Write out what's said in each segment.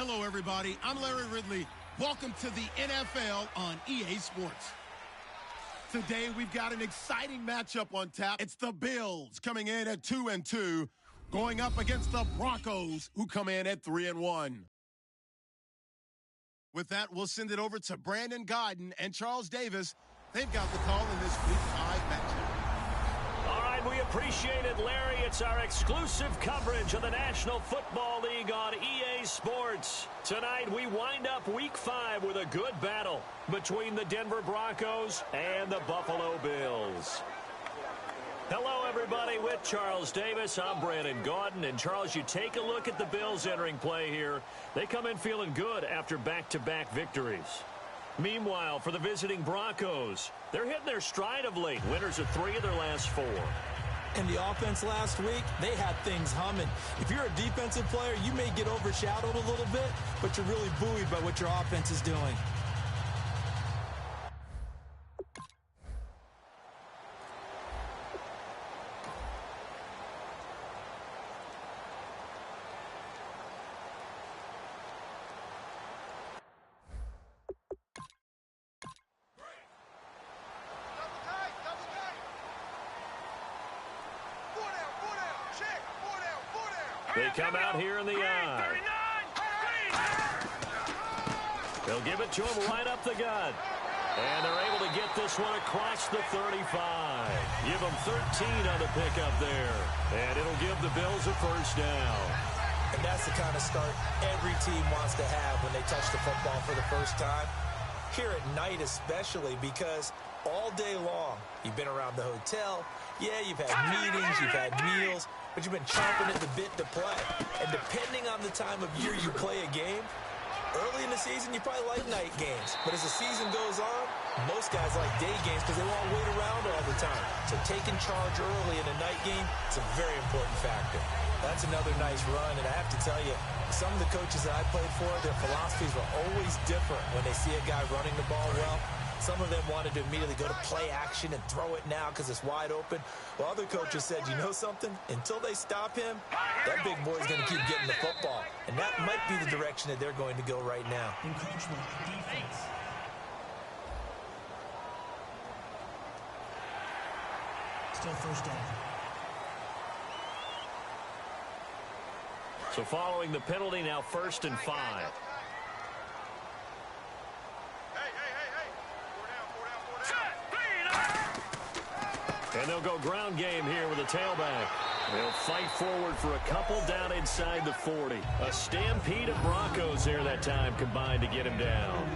Hello, everybody. I'm Larry Ridley. Welcome to the NFL on EA Sports. Today, we've got an exciting matchup on tap. It's the Bills coming in at 2-2, going up against the Broncos, who come in at 3-1. With that, we'll send it over to Brandon Gaudin and Charles Davis. They've got the call in this Week 5 matchup. All right, we appreciate it, Larry. It's our exclusive coverage of the National Football League on EA Sports. Tonight, we wind up Week 5 with a good battle between the Denver Broncos and the Buffalo Bills. Hello, everybody. With Charles Davis, I'm Brandon Gaudin. And, Charles, you take a look at the Bills entering play here. They come in feeling good after back-to-back victories. Meanwhile, for the visiting Broncos, they're hitting their stride of late. Winners of 3 of their last 4. And the offense last week, they had things humming. If you're a defensive player, you may get overshadowed a little bit, but you're really buoyed by what your offense is doing. They come out here in the eye. They'll give it to him right up the gut. And they're able to get this one across the 35. Give them 13 on the pickup there. And it'll give the Bills a first down. And that's the kind of start every team wants to have when they touch the football for the first time. Here at night especially, because all day long you've been around the hotel. Yeah, you've had meetings, you've had meals, but you've been chomping at the bit to play. And depending on the time of year you play a game, early in the season you probably like night games. But as the season goes on, most guys like day games because they won't wait around all the time. So taking charge early in a night game is a very important factor. That's another nice run, and I have to tell you, some of the coaches that I played for, their philosophies were always different when they see a guy running the ball well. Some of them wanted to immediately go to play action and throw it now because it's wide open. While other coaches said, you know something? Until they stop him, that big boy's going to keep getting the football. And that might be the direction that they're going to go right now. Encroachment, defense. Still first down. So following the penalty, now 1st and 5. And they'll go ground game here with a tailback. They'll fight forward for a couple down inside the 40. A stampede of Broncos there that time combined to get him down.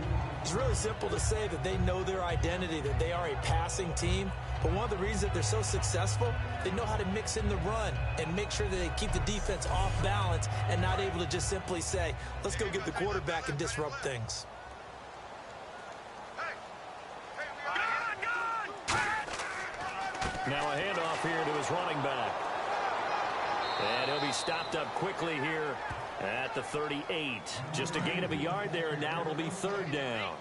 It's really simple to say that they know their identity, that they are a passing team. But one of the reasons that they're so successful, they know how to mix in the run and make sure that they keep the defense off balance and not able to just simply say, let's go get the quarterback and disrupt things. Now a handoff here to his running back. And he'll be stopped up quickly here at the 38. Just a gain of a yard there, and now it'll be 3rd down.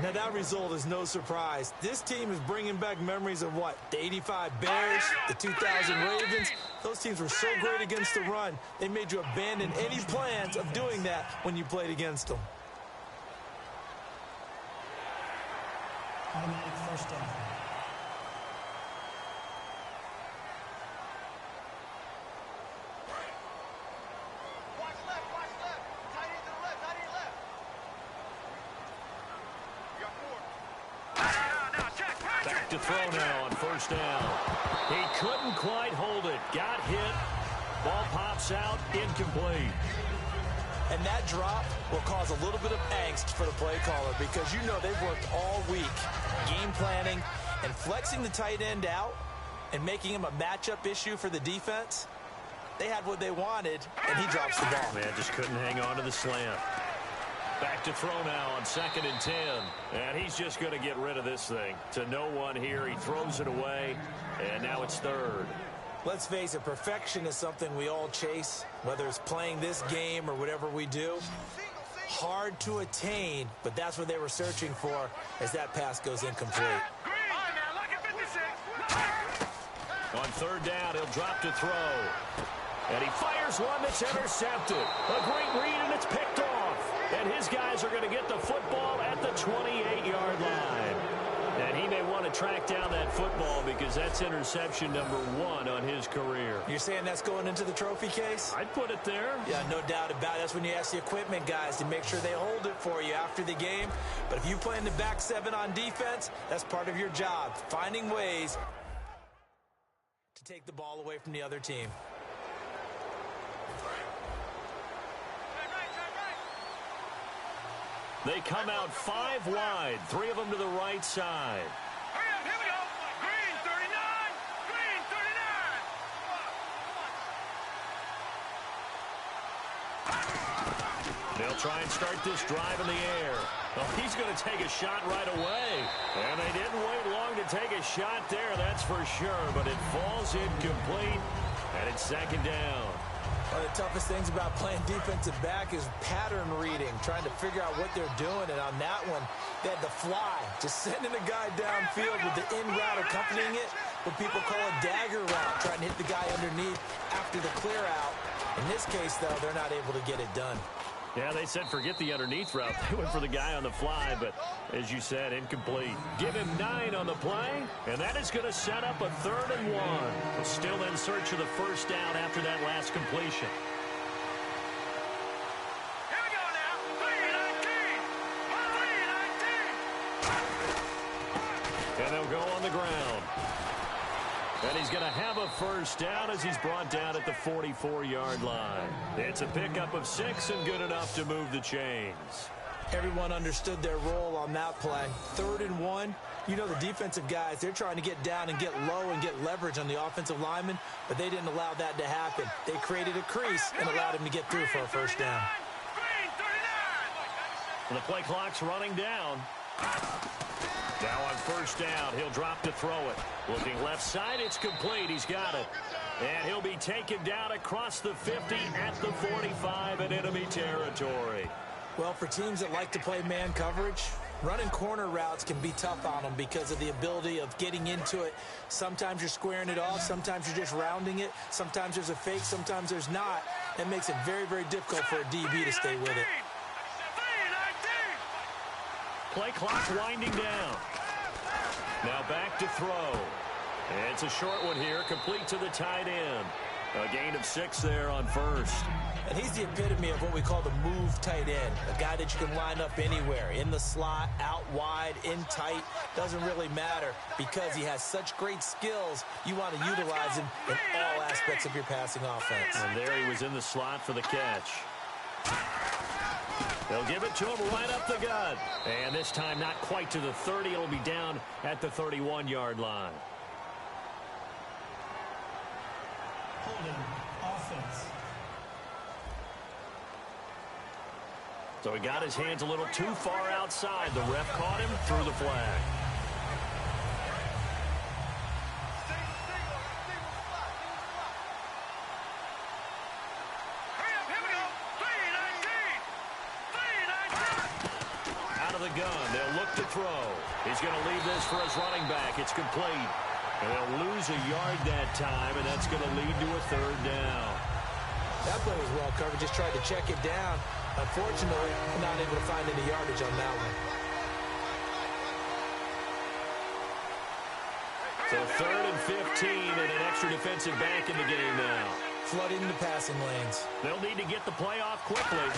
Now that result is no surprise. This team is bringing back memories of what? The 85 Bears, the 2000 Ravens. Those teams were so great against the run, they made you abandon any plans of doing that when you played against them. Automatic first down. To throw now on 1st down. He couldn't quite hold it. Got hit. Ball pops out. Incomplete. And that drop will cause a little bit of angst for the play caller because you know they've worked all week game planning and flexing the tight end out and making him a matchup issue for the defense. They had what they wanted, and he drops the ball. Man, just couldn't hang on to the slant. Back to throw now on 2nd and 10. And he's just going to get rid of this thing. To no one here. He throws it away. And now it's 3rd. Let's face it, perfection is something we all chase, whether it's playing this game or whatever we do. Hard to attain, but that's what they were searching for as that pass goes incomplete. On 3rd down, he'll drop to throw. And he fires one that's intercepted. A great read, and it's picked off. And his guys are going to get the football at the 28-yard line. And he may want to track down that football because that's interception number 1 on his career. You're saying that's going into the trophy case? I'd put it there. Yeah, no doubt about it. That's when you ask the equipment guys to make sure they hold it for you after the game. But if you play in the back 7 on defense, that's part of your job, finding ways to take the ball away from the other team. They come out 5 wide, 3 of them to the right side. Hurry up, here we go. Green 39, green 39. They'll try and start this drive in the air. Well, he's going to take a shot right away. And they didn't wait long to take a shot there, that's for sure. But it falls incomplete, and it's 2nd down. One of the toughest things about playing defensive back is pattern reading, trying to figure out what they're doing. And on that one, they had the fly, just sending a guy downfield with the in route accompanying it, what people call a dagger route, trying to hit the guy underneath after the clear out. In this case, though, they're not able to get it done. Yeah, they said forget the underneath route. They went for the guy on the fly, but as you said, incomplete. Give him 9 on the play, and that is going to set up a 3rd and 1. We're still in search of the first down after that last completion. Here we go now. 3-19. 3-19. And they'll go on the ground. And he's going to have a first down as he's brought down at the 44-yard line. It's a pickup of 6 and good enough to move the chains. Everyone understood their role on that play. 3rd and 1. You know the defensive guys, they're trying to get down and get low and get leverage on the offensive lineman, but they didn't allow that to happen. They created a crease and allowed him to get through for a first down. Green 39. And the play clock's running down. Now on first down, he'll drop to throw it. Looking left side, it's complete. He's got it. And he'll be taken down across the 50 at the 45 in enemy territory. Well, for teams that like to play man coverage, running corner routes can be tough on them because of the ability of getting into it. Sometimes you're squaring it off. Sometimes you're just rounding it. Sometimes there's a fake. Sometimes there's not. That makes it very, very difficult for a DB to stay with it. 3-19. Play clock winding down. Now back to throw. It's a short one here, complete to the tight end. A gain of 6 there on first. And he's the epitome of what we call the move tight end. A guy that you can line up anywhere. In the slot, out wide, in tight. Doesn't really matter because he has such great skills. You want to utilize him in all aspects of your passing offense. And there he was in the slot for the catch. They'll give it to him right up the gut. And this time not quite to the 30. It'll be down at the 31-yard line. Holding offense. So he got his hands a little too far outside. The ref caught him, threw the flag. Hurry up, here we go. 3-19. 3-19. Out of the gun, they'll look to throw. He's going to leave this for his running back. It's complete. And they'll lose a yard that time, and that's going to lead to a 3rd down. That play was well covered. Just tried to check it down. Unfortunately, not able to find any yardage on that one. So 3rd and 15 and an extra defensive back in the game now. Flooding the passing lanes. They'll need to get the play off quickly.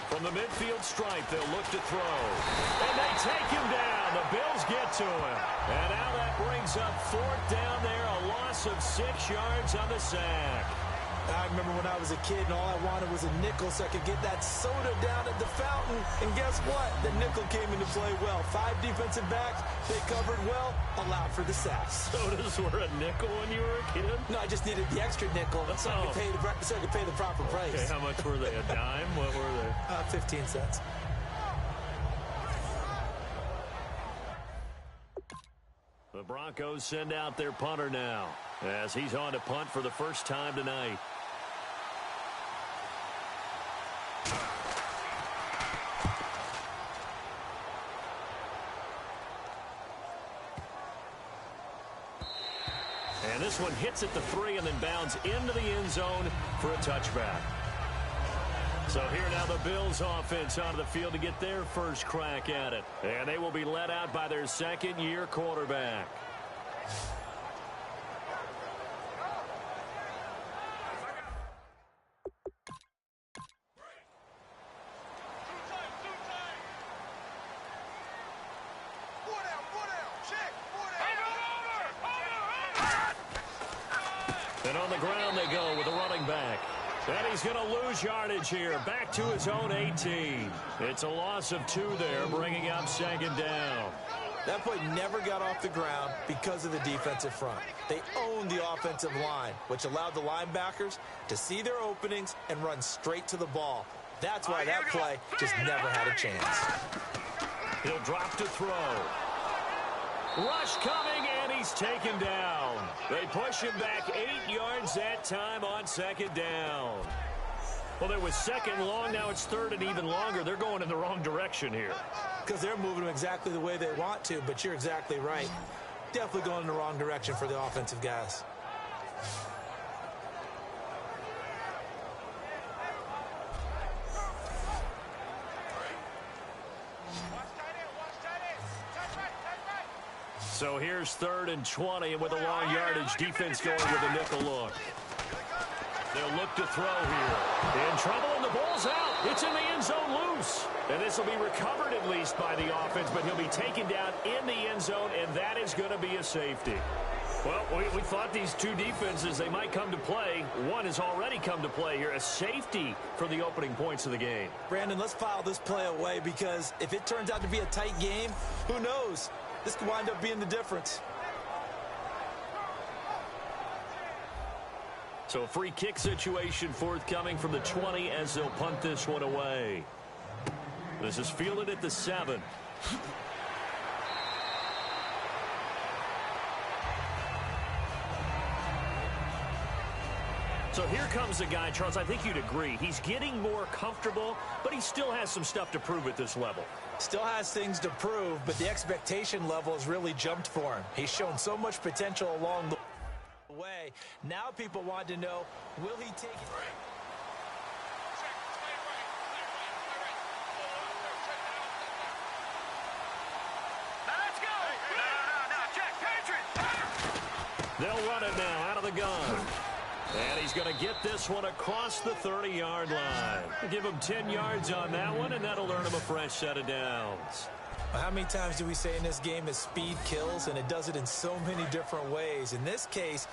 From the midfield stripe, they'll look to throw. And they take him down. The Bills get to him. And now that brings up 4th down there, a loss of 6 yards on the sack. I remember when I was a kid and all I wanted was a nickel so I could get that soda down at the fountain. And guess what? The nickel came into play well. 5 defensive backs, they covered well, allowed for the sacks. Sodas were a nickel when you were a kid? No, I just needed the extra nickel so I could pay the proper price. Okay, how much were they? A dime? What were they? 15 cents. The Broncos send out their punter now as he's on to punt for the first time tonight. And this one hits at the 3 and then bounds into the end zone for a touchback. So here now the Bills offense onto the field to get their first crack at it. And they will be led out by their second-year quarterback. And on the ground they go with a running back. And he's going to lose yardage here. Back to his own 18. It's a loss of 2 there, bringing up second down. That play never got off the ground because of the defensive front. They owned the offensive line, which allowed the linebackers to see their openings and run straight to the ball. That's why that play just never had a chance. He'll drop to throw. Rush coming, and he's taken down. They push him back 8 yards that time on second down. Well, there was second long. Now it's third and even longer. They're going in the wrong direction here. Because they're moving them exactly the way they want to, but you're exactly right. Definitely going in the wrong direction for the offensive guys. So here's 3rd and 20, and with a long yardage, defense going with a nickel look. They'll look to throw here. In trouble, and the ball's out. It's in the end zone loose. And this will be recovered at least by the offense, but he'll be taken down in the end zone, and that is going to be a safety. Well, we thought these two defenses, they might come to play. One has already come to play here, a safety for the opening points of the game. Brandon, let's file this play away because if it turns out to be a tight game, who knows? This could wind up being the difference. So a free kick situation forthcoming from the 20 as they'll punt this one away. This is fielded at the 7. So here comes a guy, Charles, I think you'd agree. He's getting more comfortable, but he still has some stuff to prove at this level. Still has things to prove, but the expectation level has really jumped for him. He's shown so much potential along the way. Now people want to know, will he take it? They'll run it now out of the gun. And he's going to get this one across the 30-yard line. Give him 10 yards on that one, and that'll earn him a fresh set of downs. How many times do we say in this game that speed kills, and it does it in so many different ways? In this case,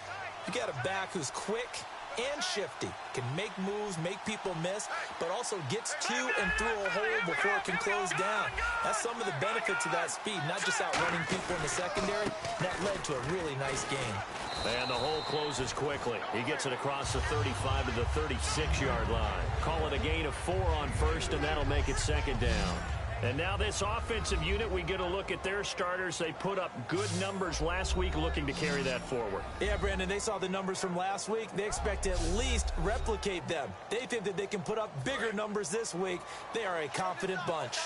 you got a back who's quick and shifty, can make moves, make people miss, but also gets to and through a hole before it can close down. That's some of the benefits of that speed, not just outrunning people in the secondary. That led to a really nice game. And the hole closes quickly. He gets it across the 35 to the 36-yard line. Call it a gain of 4 on first, and that'll make it second down. And now this offensive unit, we get a look at their starters. They put up good numbers last week, looking to carry that forward. Yeah, Brandon, they saw the numbers from last week. They expect to at least replicate them. They think that they can put up bigger numbers this week. They are a confident bunch.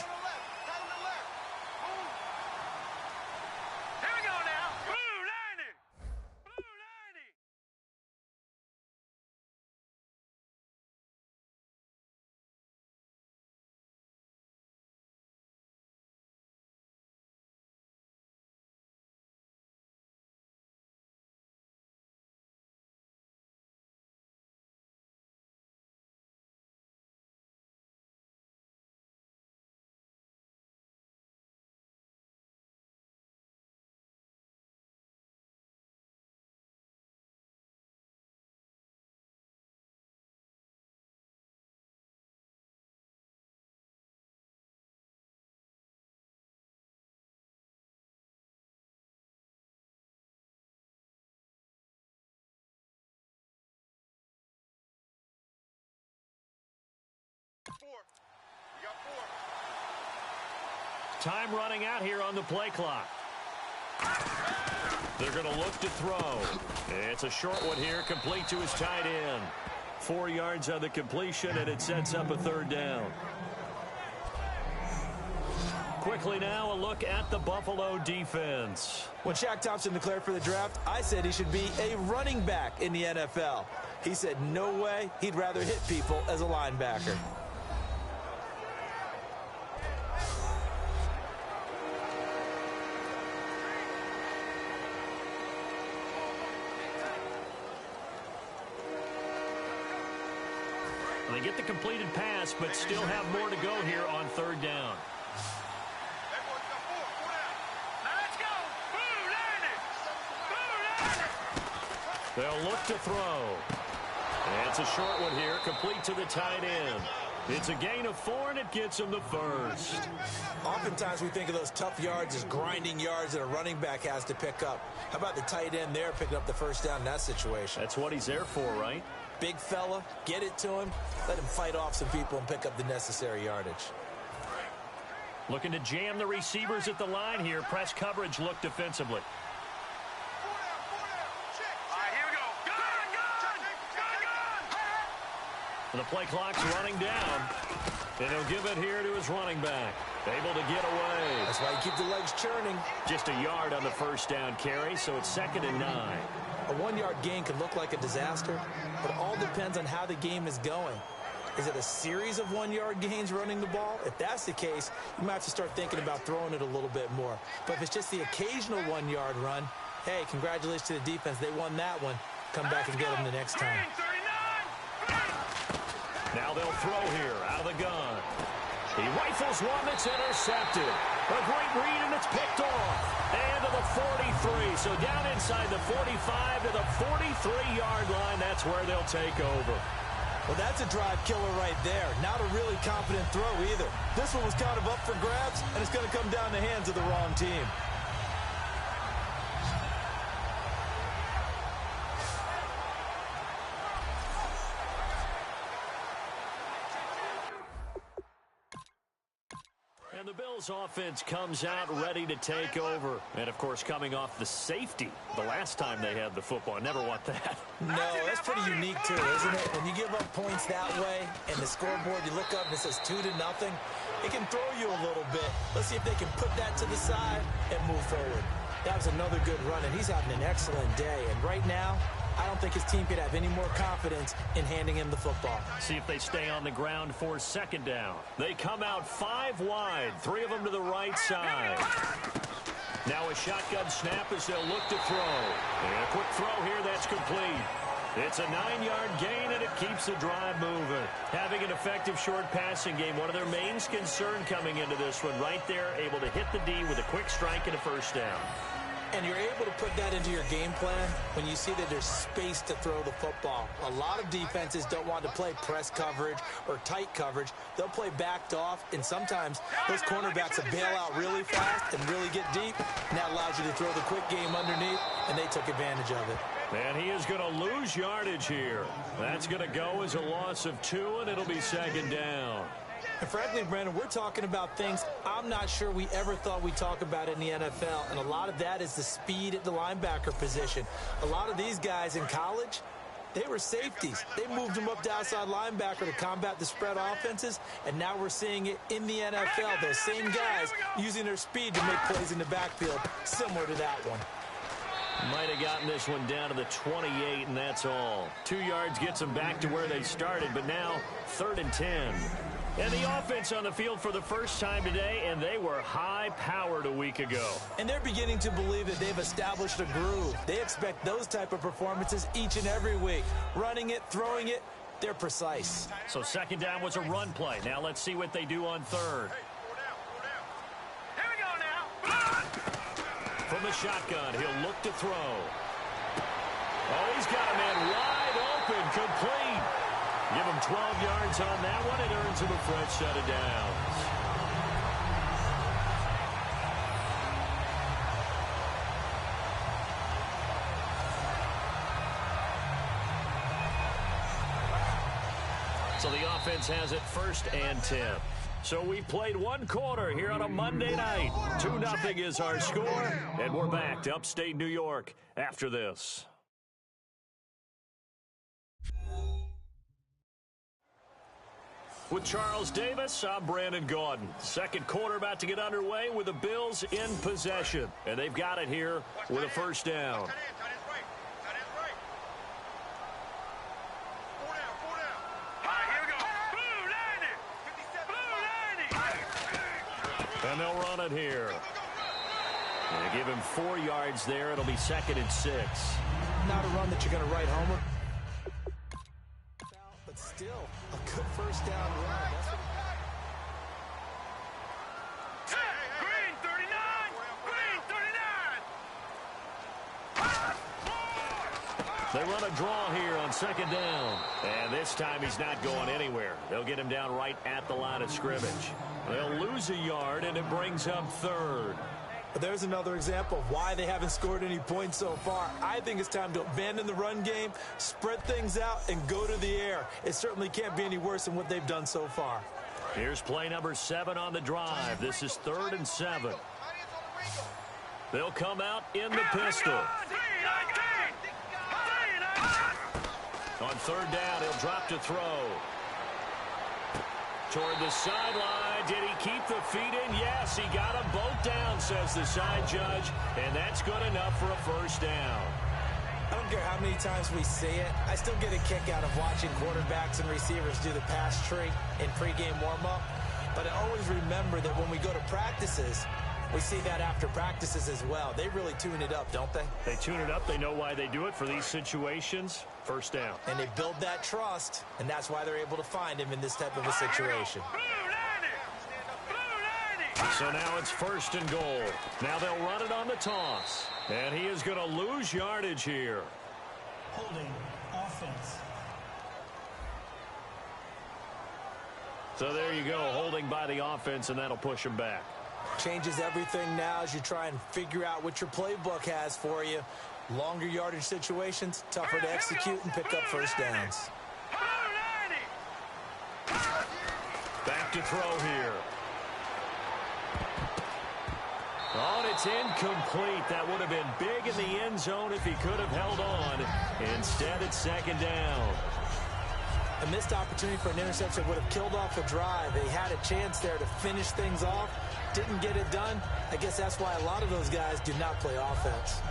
Time running out here on the play clock. They're going to look to throw. It's a short one here, complete to his tight end. 4 yards on the completion, and it sets up a 3rd down. Quickly now, a look at the Buffalo defense. When Shaq Thompson declared for the draft, I said he should be a running back in the NFL. He said no way, he'd rather hit people as a linebacker. They get the completed pass, but still have more to go here on third down. They'll look to throw. And it's a short one here, complete to the tight end. It's a gain of 4, and it gets him the first. Oftentimes we think of those tough yards as grinding yards that a running back has to pick up. How about the tight end there picking up the first down in that situation? That's what he's there for, right? Big fella, get it to him, let him fight off some people and pick up the necessary yardage. Looking to jam the receivers at the line here. Press coverage look defensively. The play clock's running down, and he'll give it here to his running back. Able to get away. That's why you keep the legs churning. Just a yard on the first down carry, so it's 2nd and 9. A 1-yard gain can look like a disaster, but it all depends on how the game is going. Is it a series of 1-yard gains running the ball? If that's the case, you might have to start thinking about throwing it a little bit more. But if it's just the occasional 1-yard run, hey, congratulations to the defense. They won that one. Come back and get them the next time. Now they'll throw here out of the gun. He rifles one that's intercepted. A great read, and it's picked off. And to the 43. So down inside the 45 to the 43-yard line. That's where they'll take over. Well, that's a drive killer right there. Not a really confident throw either. This one was kind of up for grabs, and it's going to come down the hands of the wrong team. And the Bills offense comes out ready to take over. And, of course, coming off the safety the last time they had the football. I never want that. No, that's pretty unique, too, isn't it? When you give up points that way and the scoreboard, you look up and it says 2-0, it can throw you a little bit. Let's see if they can put that to the side and move forward. That was another good run, and he's having an excellent day. And right now, I don't think his team could have any more confidence in handing him the football. See if they stay on the ground for 2nd down. They come out 5 wide, 3 of them to the right side. Now a shotgun snap as they'll look to throw. And a quick throw here, that's complete. It's a 9-yard gain, and it keeps the drive moving. Having an effective short passing game, one of their main concern coming into this one, right there, able to hit the D with a quick strike and a first down. And you're able to put that into your game plan when you see that there's space to throw the football. A lot of defenses don't want to play press coverage or tight coverage. They'll play backed off, and sometimes those cornerbacks will bail out really fast and really get deep, and that allows you to throw the quick game underneath, and they took advantage of it. And he is going to lose yardage here. That's going to go as a loss of 2, and it'll be 2nd down. And frankly, Brandon, we're talking about things I'm not sure we ever thought we'd talk about in the NFL, and a lot of that is the speed at the linebacker position. A lot of these guys in college, they were safeties. They moved them up to outside linebacker to combat the spread offenses, and now we're seeing it in the NFL. Those same guys using their speed to make plays in the backfield, similar to that one. Might have gotten this one down to the 28, and that's all. 2 yards gets them back to where they started, but now 3rd and 10. And the offense on the field for the first time today, and they were high-powered a week ago. And they're beginning to believe that they've established a groove. They expect those type of performances each and every week. Running it, throwing it, they're precise. So 2nd down was a run play. Now let's see what they do on 3rd. Here we go now. From the shotgun, he'll look to throw. Oh, he's got a man wide open, complete. Give him 12 yards on that one. It earns him a fresh set of downs. So the offense has it 1st and 10. So we played 1 quarter here on a Monday night. 2-0 is our score, and we're back to upstate New York after this. With Charles Davis, I'm Brandon Gaudin. 2nd quarter about to get underway with the Bills in possession. And they've got it here with a first down. And they'll run it here. And they give him 4 yards there. It'll be 2nd and 6. Not a run that you're going to write homer. But still, a good first down run. Green 39! Green 39! They run a draw here on second down. And this time he's not going anywhere. They'll get him down right at the line of scrimmage. They'll lose a yard, and it brings up third. There's another example of why they haven't scored any points so far. I think it's time to abandon the run game, spread things out, and go to the air. It certainly can't be any worse than what they've done so far. Here's play number 7 on the drive. This is 3rd and 7. They'll come out in the pistol. On 3rd down, he'll drop to throw. Toward the sideline. Did he keep the feet in? Yes, he got them both down, says the side judge. And that's good enough for a first down. I don't care how many times we see it. I still get a kick out of watching quarterbacks and receivers do the pass tree in pregame warm-up. But I always remember that when we go to practices, we see that after practices as well. They really tune it up, don't they? They tune it up. They know why they do it for these situations. First down. And they build that trust, and that's why they're able to find him in this type of a situation. So now it's 1st and goal. Now they'll run it on the toss. And he is going to lose yardage here. Holding offense. So there you go, holding by the offense, and that'll push him back. Changes everything now as you try and figure out what your playbook has for you. Longer yardage situations, tougher to execute and pick up first downs. Back to throw here. Oh, and it's incomplete. That would have been big in the end zone if he could have held on. Instead, it's 2nd down. A missed opportunity for an interception would have killed off a drive. They had a chance there to finish things off. Didn't get it done. I guess that's why a lot of those guys do not play offense.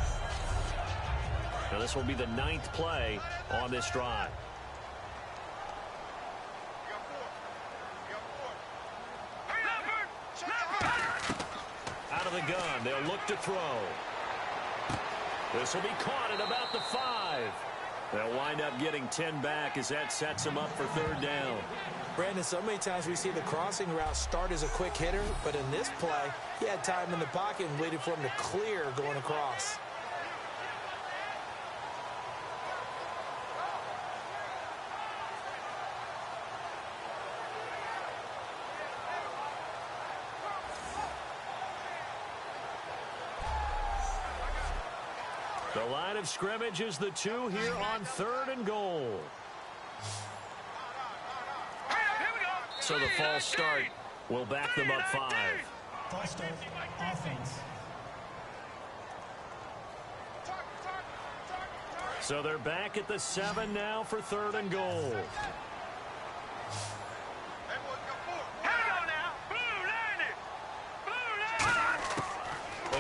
Now this will be the 9th play on this drive. Out of the gun, they'll look to throw. This will be caught at about the 5. They'll wind up getting 10 back as that sets them up for 3rd down. Brandon, so many times we see the crossing route start as a quick hitter, but in this play, he had time in the pocket and waited for him to clear going across. The line of scrimmage is the 2 here on 3rd and goal. So the false start will back them up 5. False start offense. So they're back at the 7 now for 3rd and goal.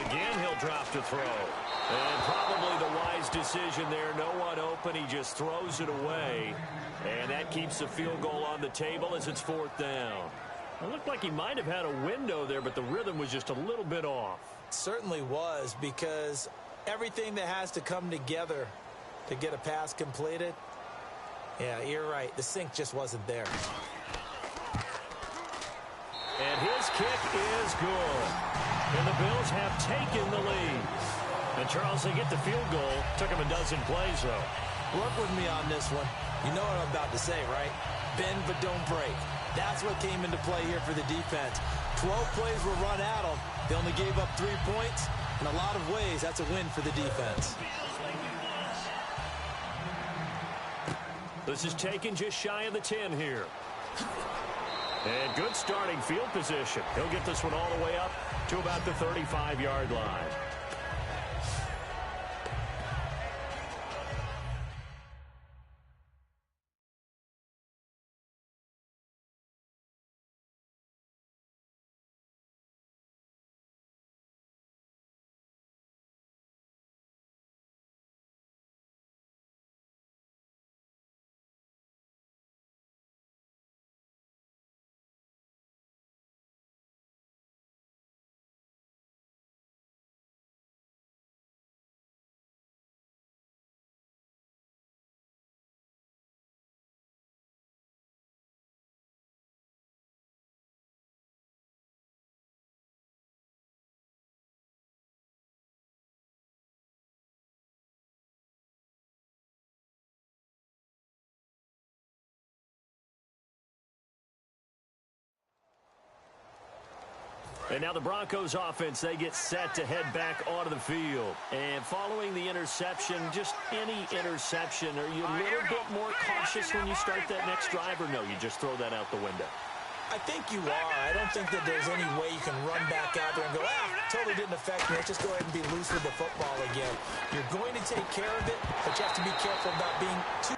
Again, he'll drop to throw. And probably the wise decision there. No one open. He just throws it away. And that keeps the field goal on the table as it's 4th down. It looked like he might have had a window there, but the rhythm was just a little bit off. Certainly was, because everything that has to come together to get a pass completed, yeah, you're right. The sync just wasn't there. And his kick is good. And the Bills have taken the lead. And Charles, they get the field goal. Took him a dozen plays, though. Work with me on this one. You know what I'm about to say, right? Bend but don't break. That's what came into play here for the defense. 12 plays were run at them. They only gave up 3 points. In a lot of ways, that's a win for the defense. This is taken just shy of the 10 here. And good starting field position. He'll get this one all the way up to about the 35-yard line. And now the Broncos offense, they get set to head back onto the field. And following the interception, just any interception, are you a little bit more cautious when you start that next drive, or no, you just throw that out the window? I think you are. I don't think that there's any way you can run back out there and go, totally didn't affect me. Let's just go ahead and be loose with the football again. You're going to take care of it, but you have to be careful about being too...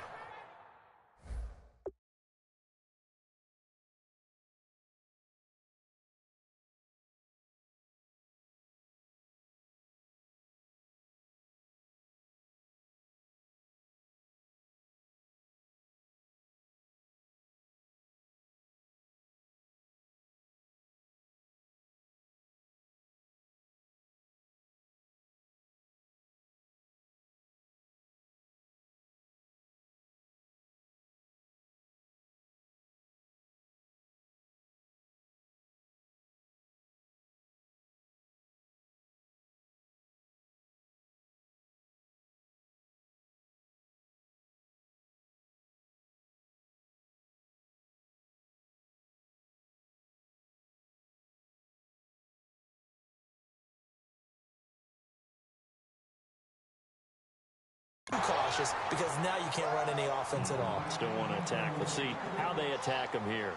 cautious because now you can't run any offense at all. Still want to attack. Let's see how they attack him here.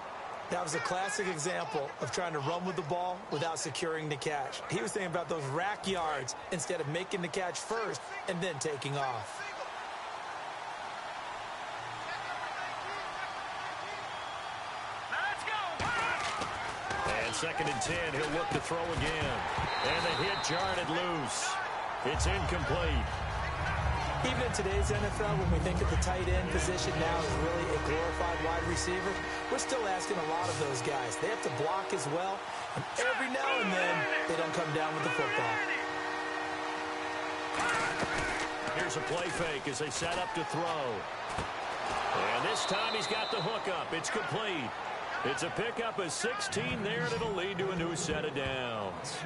That was a classic example of trying to run with the ball without securing the catch. He was thinking about those rack yards instead of making the catch first and then taking off. And 2nd and 10, he'll look to throw again. And the hit jarred loose. It's incomplete. Even in today's NFL, when we think of the tight end position now as really a glorified wide receiver, we're still asking a lot of those guys. They have to block as well, and every now and then, they don't come down with the football. Here's a play fake as they set up to throw. And this time he's got the hook up. It's complete. It's a pickup of 16 there, and it'll lead to a new set of downs.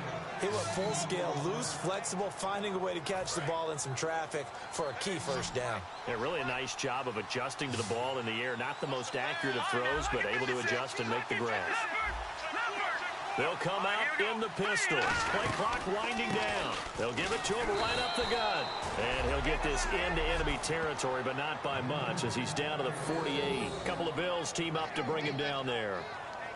He went full scale, loose, flexible, finding a way to catch the ball in some traffic for a key first down. Yeah, really a nice job of adjusting to the ball in the air. Not the most accurate of throws, but able to adjust and make the grab. They'll come out in the pistols. Play clock winding down. They'll give it to him right up the gut. And he'll get this into enemy territory, but not by much as he's down to the 48. A couple of Bills team up to bring him down there.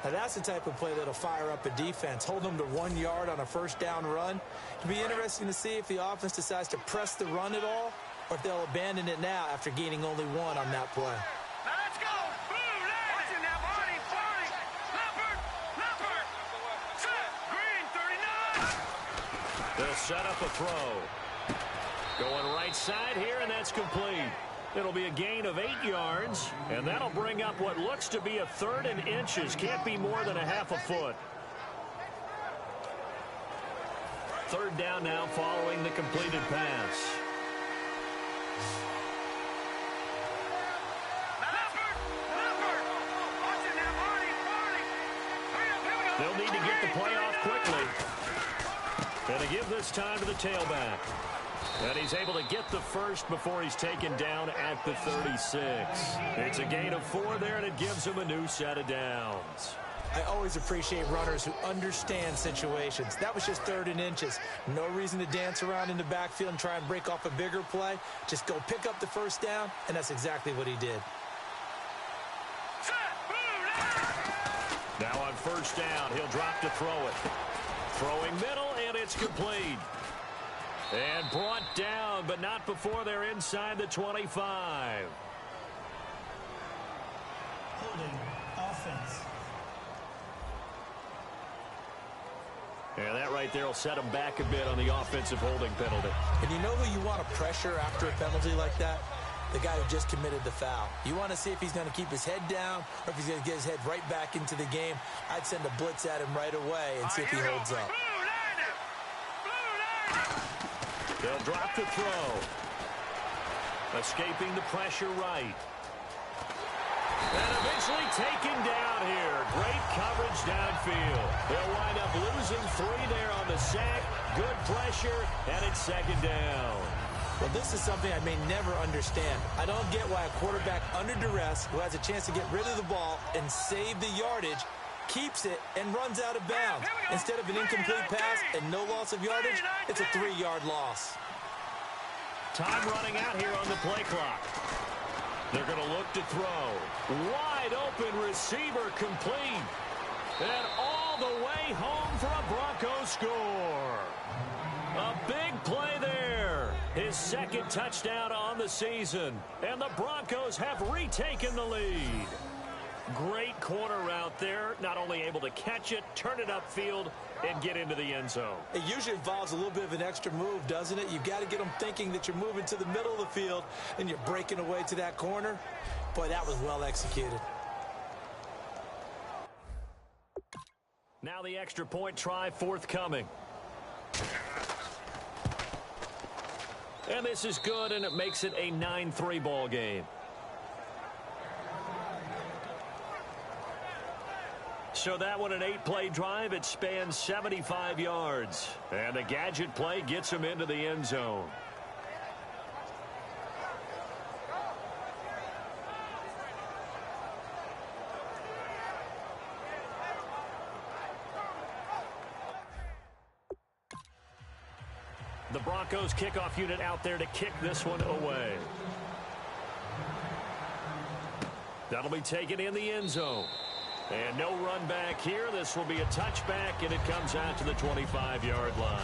Now that's the type of play that'll fire up a defense. Hold them to 1 yard on a first down run. It'll be interesting to see if the offense decides to press the run at all or if they'll abandon it now after gaining only 1 on that play. Let's go! Blue line! Watching that body! Leopard! Set! Green 39! They'll set up a throw. Going right side here, and that's complete. It'll be a gain of 8 yards, and that'll bring up what looks to be a 3rd and inches. Can't be more than a half a foot. 3rd down now following the completed pass. Watching that body! They'll need to get the play off quickly. And to give this time to the tailback. And he's able to get the first before he's taken down at the 36. It's a gain of 4 there, and it gives him a new set of downs. I always appreciate runners who understand situations. That was just 3rd and inches. No reason to dance around in the backfield and try and break off a bigger play. Just go pick up the first down, and that's exactly what he did. Now on 1st down, he'll drop to throw it. Throwing middle, and it's complete. And brought down, but not before they're inside the 25. Holding offense. And that right there will set them back a bit on the offensive holding penalty. And you know who you want to pressure after a penalty like that? The guy who just committed the foul. You want to see if he's going to keep his head down or if he's going to get his head right back into the game. I'd send a blitz at him right away and see if he holds up. They'll drop the throw. Escaping the pressure right. And eventually taken down here. Great coverage downfield. They'll wind up losing 3 there on the sack. Good pressure, and it's 2nd down. Well, this is something I may never understand. I don't get why a quarterback under duress who has a chance to get rid of the ball and save the yardage keeps it and runs out of bounds. Instead of an incomplete pass and no loss of yardage, it's a 3-yard loss. Time running out here on the play clock. They're going to look to throw. Wide open receiver complete. And all the way home for a Broncos score. A big play there. His second touchdown on the season. And the Broncos have retaken the lead. Great corner route there. Not only able to catch it, turn it upfield, and get into the end zone. It usually involves a little bit of an extra move, doesn't it? You've got to get them thinking that you're moving to the middle of the field and you're breaking away to that corner. Boy, that was well executed. Now the extra point try forthcoming. And this is good, and it makes it a 9-3 ball game. So that one, an 8-play drive. It spans 75 yards. And the gadget play gets him into the end zone. The Broncos kickoff unit out there to kick this one away. That'll be taken in the end zone. And no run back here. This will be a touchback, and it comes out to the 25-yard line.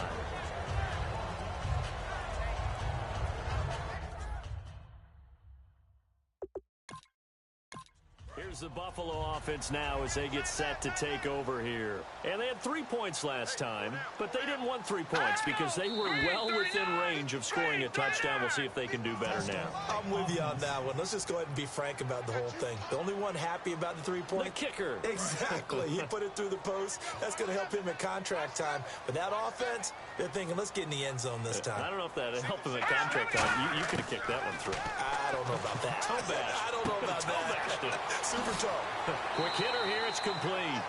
Here's the Buffalo offense now as they get set to take over here. And they had 3 points last time, but they didn't want 3 points because they were well within range of scoring a touchdown. We'll see if they can do better now. I'm with you on that one. Let's just go ahead and be frank about the whole thing. The only one happy about the 3-point? The kicker. Exactly. He put it through the post. That's going to help him at contract time. But that offense, they're thinking, let's get in the end zone this time. I don't know if that helped him at contract time. You could have kicked that one through. I don't know about that. Toe bash. I don't know about that. Super toe. Quick hitter here. It's complete.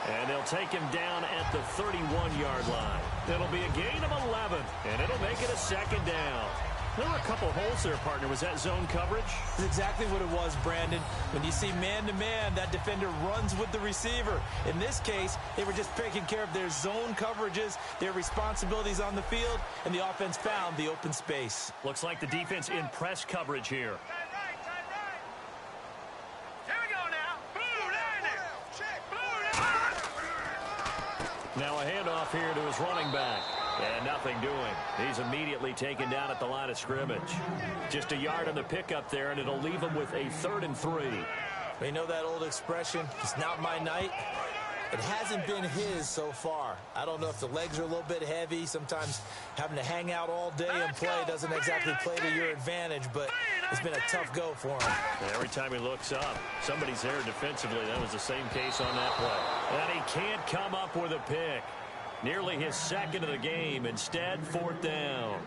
And they'll take him down at the 31-yard line. It'll be a gain of 11, and it'll make it a second down. There were a couple holes there, partner. Was that zone coverage? That's exactly what it was, Brandon. When you see man-to-man, that defender runs with the receiver. In this case, they were just taking care of their zone coverages, their responsibilities on the field, and the offense found the open space. Looks like the defense in press coverage here. Now a handoff here to his running back. And nothing doing. He's immediately taken down at the line of scrimmage. Just a yard on the pickup there, and it'll leave him with a 3rd and 3. You know that old expression, it's not my night? It hasn't been his so far. I don't know if the legs are a little bit heavy. Sometimes having to hang out all day and play doesn't exactly play to your advantage, but it's been a tough go for him. And every time he looks up, somebody's there defensively. That was the same case on that play. And he can't come up with a pick. Nearly his second of the game. Instead, 4th down.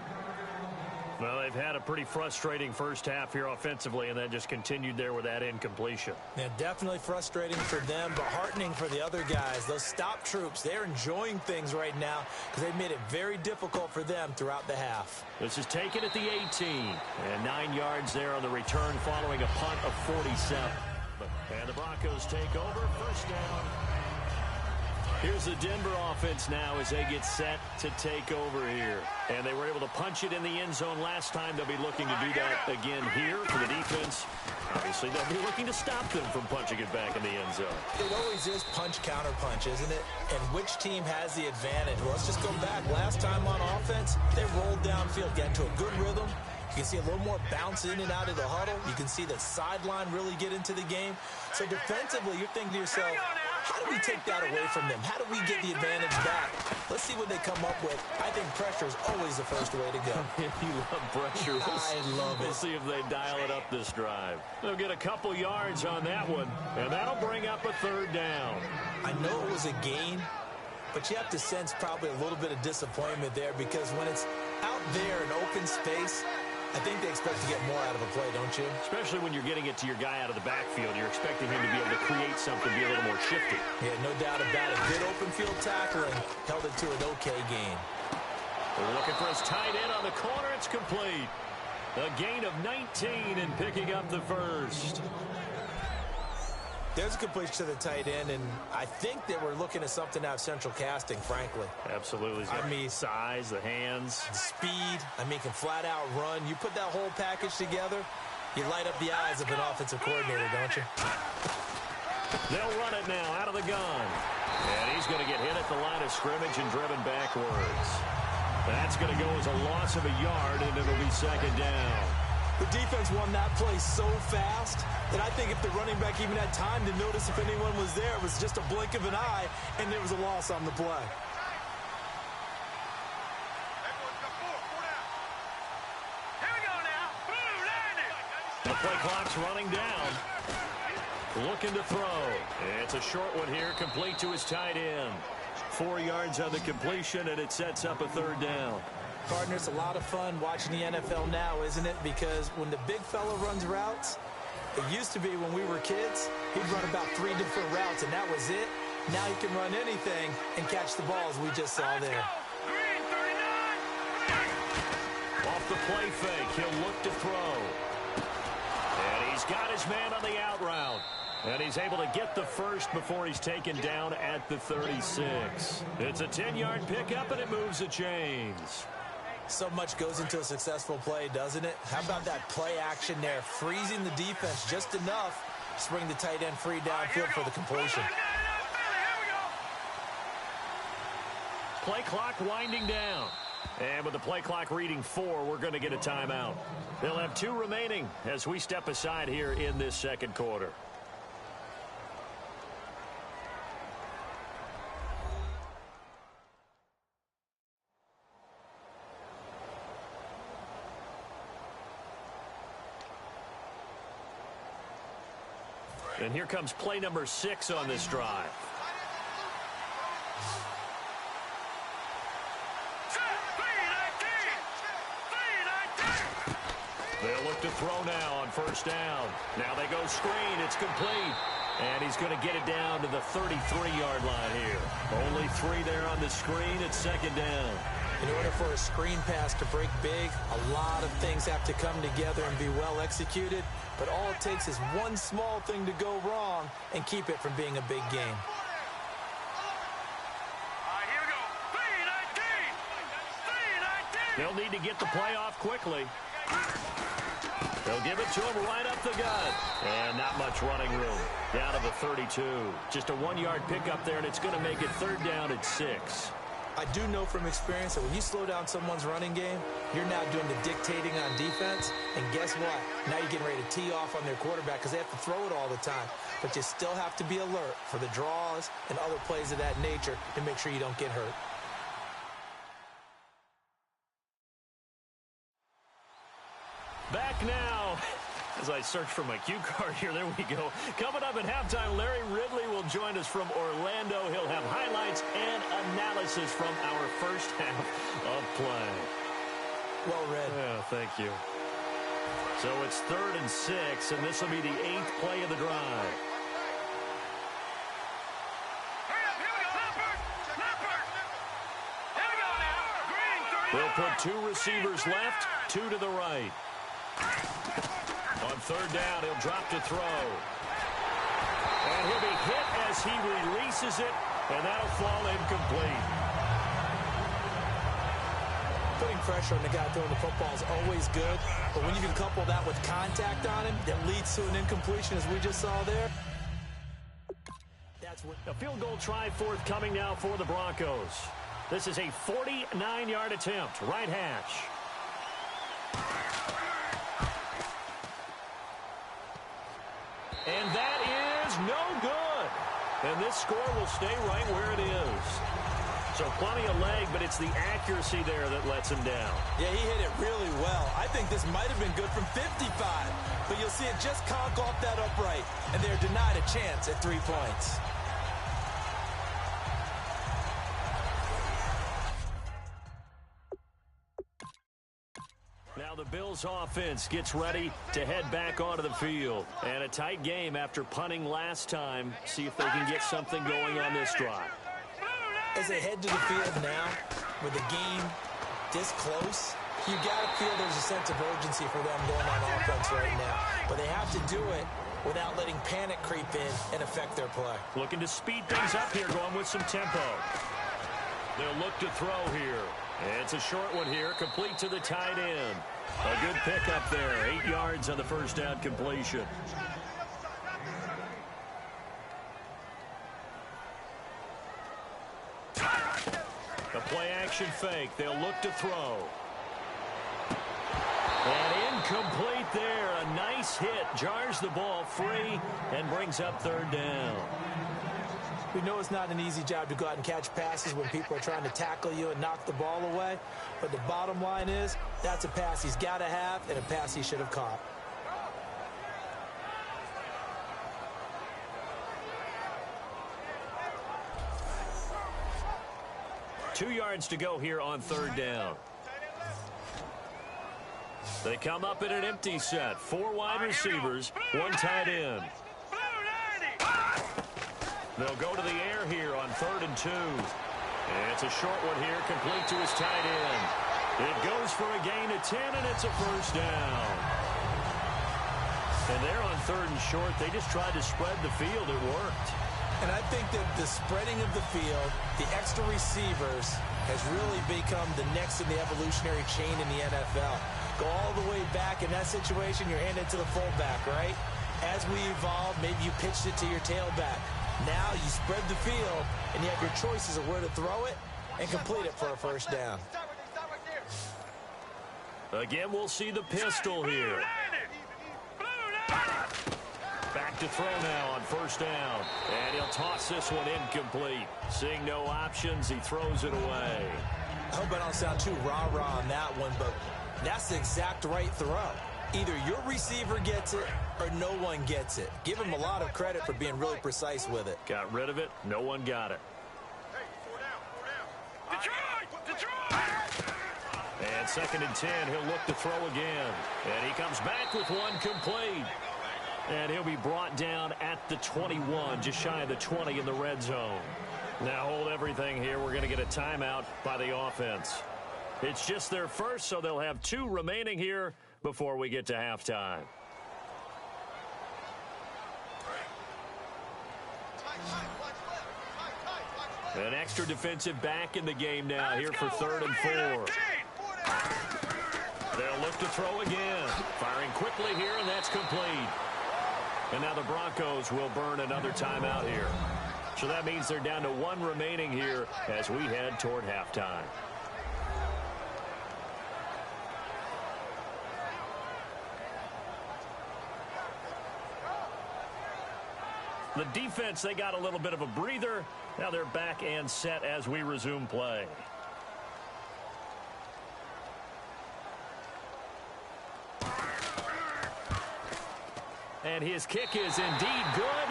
Well, they've had a pretty frustrating first half here offensively, and that just continued there with that incompletion. Yeah, definitely frustrating for them, but heartening for the other guys. Those stop troops, they're enjoying things right now because they've made it very difficult for them throughout the half. This is taken at the 18, and 9 yards there on the return following a punt of 47. And the Broncos take over, 1st down. Here's the Denver offense now as they get set to take over here. And they were able to punch it in the end zone last time. They'll be looking to do that again here for the defense. Obviously, they'll be looking to stop them from punching it back in the end zone. It always is punch-counter-punch, isn't it? And which team has the advantage? Well, let's just go back. Last time on offense, they rolled downfield, got into a good rhythm. You can see a little more bounce in and out of the huddle. You can see the sideline really get into the game. So defensively, you're thinking to yourself, how do we take that away from them? How do we get the advantage back? Let's see what they come up with. I think pressure is always the first way to go. You love pressure. I love it. We'll see if they dial it up this drive. They'll get a couple yards on that one, and that'll bring up a 3rd down. I know it was a gain, but you have to sense probably a little bit of disappointment there because when it's out there in open space, I think they expect to get more out of a play, don't you? Especially when you're getting it to your guy out of the backfield. You're expecting him to be able to create something, be a little more shifty. Yeah, no doubt about it. Good open field tackling. Held it to an okay gain. They're looking for his tight end on the corner. It's complete. A gain of 19 and picking up the 1st. There's a completion to the tight end, and I think they were looking at something out of central casting, frankly. Absolutely. I mean, size, the hands. The speed. I mean, can flat out run. You put that whole package together, you light up the eyes of an offensive coordinator, don't you? They'll run it now out of the gun. And he's going to get hit at the line of scrimmage and driven backwards. That's going to go as a loss of a yard, and it'll be second down. The defense won that play so fast that I think if the running back even had time to notice if anyone was there, it was just a blink of an eye, and there was a loss on the play. The play clock's running down. Looking to throw. It's a short one here, complete to his tight end. 4 yards on the completion, and it sets up a third down. Partner, it's a lot of fun watching the NFL now, isn't it? Because when the big fella runs routes, it used to be when we were kids, he'd run about 3 different routes, and that was it. Now he can run anything and catch the balls we just saw there. Off the play fake, he'll look to throw. And he's got his man on the out route. And he's able to get the first before he's taken down at the 36. It's a 10-yard pickup, and it moves the chains. So much goes into a successful play, doesn't it? How about that play action there, freezing the defense just enough to bring the tight end free downfield for the completion. Play clock winding down. And with the play clock reading 4, we're going to get a timeout. They'll have 2 remaining as we step aside here in this second quarter. And here comes play number 6 on this drive. They'll look to throw now on first down. Now they go screen. It's complete. And he's going to get it down to the 33-yard line here. Only 3 there on the screen. It's second down. In order for a screen pass to break big, a lot of things have to come together and be well executed. But all it takes is one small thing to go wrong and keep it from being a big game. They'll need to get the play off quickly. They'll give it to him right up the gut. And not much running room. Down to the 32. Just a 1-yard pickup there, and it's going to make it third down at 6. I do know from experience that when you slow down someone's running game, you're now doing the dictating on defense. And guess what? Now you're getting ready to tee off on their quarterback because they have to throw it all the time. But you still have to be alert for the draws and other plays of that nature to make sure you don't get hurt. Back now. As I search for my cue card here, there we go. Coming up at halftime, Larry Ridley will join us from Orlando. He'll have highlights and analysis from our first half of play. Well read. Yeah, thank you. So it's 3rd and 6, and this will be the 8th play of the drive. They'll put 2 receivers left, 2 to the right. On third down, he'll drop to throw. And he'll be hit as he releases it, and that'll fall incomplete. Putting pressure on the guy throwing the football is always good, but when you can couple that with contact on him that leads to an incompletion, as we just saw there, that's what... A field goal try forthcoming now for the Broncos. This is a 49-yard attempt, right hash. And that is no good. And this score will stay right where it is. So plenty of leg, but it's the accuracy there that lets him down. Yeah, he hit it really well. I think this might have been good from 55. But you'll see it just conk off that upright. And they're denied a chance at 3 points. Now the Bills offense gets ready to head back onto the field. And a tight game after punting last time. See if they can get something going on this drive. As they head to the field now, with the game this close, you got to feel there's a sense of urgency for them going on offense right now. But they have to do it without letting panic creep in and affect their play. Looking to speed things up here, going with some tempo. They'll look to throw here. It's a short one here, complete to the tight end. A good pickup there, 8 yards on the first down completion. A play-action fake. They'll look to throw. And incomplete there. A nice hit. Jars the ball free and brings up third down. We know it's not an easy job to go out and catch passes when people are trying to tackle you and knock the ball away. But the bottom line is, that's a pass he's got to have and a pass he should have caught. Two yards to go here on third down. They come up in an empty set. 4 wide receivers, 1 tight end. They'll go to the air here on 3rd and 2. And it's a short one here, complete to his tight end. It goes for a gain of 10, and it's a first down. And they're on 3rd and short. They just tried to spread the field. It worked. And I think that the spreading of the field, the extra receivers, has really become the next in the evolutionary chain in the NFL. Go all the way back. In that situation, you're handed to the fullback, right? As we evolve, maybe you pitched it to your tailback. Now you spread the field, and you have your choices of where to throw it and complete it for a first down. Again, we'll see the pistol here. Back to throw now on first down. And he'll toss this one incomplete. Seeing no options, he throws it away. I hope I don't sound too rah-rah on that one, but that's the exact right throw. Either your receiver gets it or no one gets it. Give him a lot of credit for being really precise with it. Got rid of it. No one got it. And 2nd and 10. He'll look to throw again. And he comes back with one complete. And he'll be brought down at the 21, just shy of the 20 in the red zone. Now hold everything here. We're going to get a timeout by the offense. It's just their first, so they'll have 2 remaining here before we get to halftime. An extra defensive back in the game now here for 3rd and 4. They'll look to throw again. Firing quickly here, and that's complete. And now the Broncos will burn another timeout here. So that means they're down to 1 remaining here as we head toward halftime. The defense, they got a little bit of a breather. Now they're back and set as we resume play. And his kick is indeed good.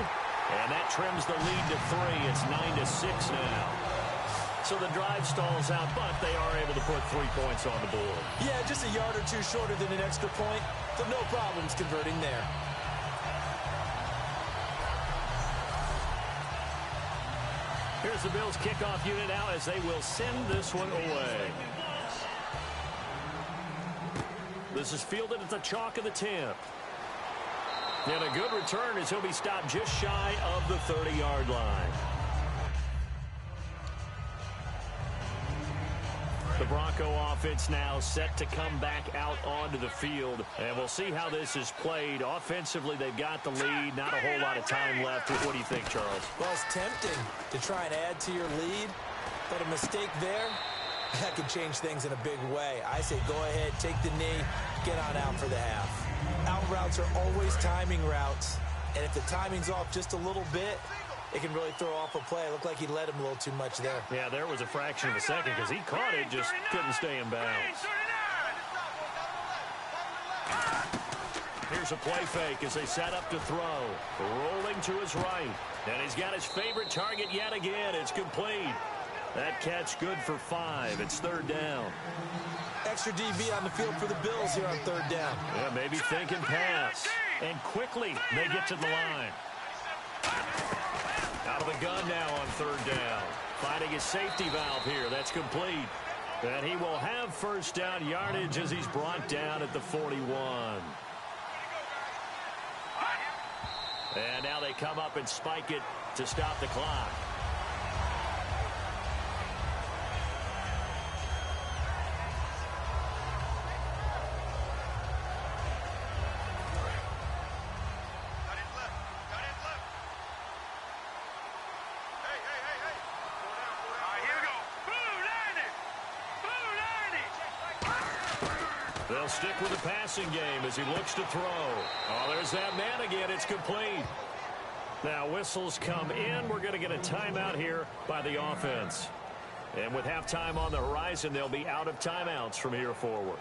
And that trims the lead to 3. It's 9-6 now. So the drive stalls out, but they are able to put 3 points on the board. Yeah, just a yard or 2 shorter than an extra point. So no problems converting there. Here's the Bills kickoff unit now as they will send this one away. This is fielded at the chalk of the 10. And a good return as he'll be stopped just shy of the 30-yard line. The Bronco offense now set to come back out onto the field. And we'll see how this is played. Offensively, they've got the lead. Not a whole lot of time left. What do you think, Charles? Well, it's tempting to try and add to your lead. But a mistake there, that could change things in a big way. I say go ahead, take the knee, get on out for the half. Out routes are always timing routes. And if the timing's off just a little bit, it can really throw off a play. It looked like he led him a little too much there. Yeah, there was a fraction of a second because he caught it, just couldn't stay in bounds. Here's a play fake as they set up to throw. Rolling to his right. And he's got his favorite target yet again. It's complete. That catch good for 5. It's 3rd down. Extra DB on the field for the Bills here on 3rd down. Yeah, maybe thinking pass. And quickly they get to the line. Out of the gun now on 3rd down. Finding his safety valve here. That's complete. And he will have first down yardage as he's brought down at the 41. And now they come up and spike it to stop the clock. They'll stick with the passing game as he looks to throw. Oh, there's that man again. It's complete. Now whistles come in. We're going to get a timeout here by the offense. And with halftime on the horizon, they'll be out of timeouts from here forward.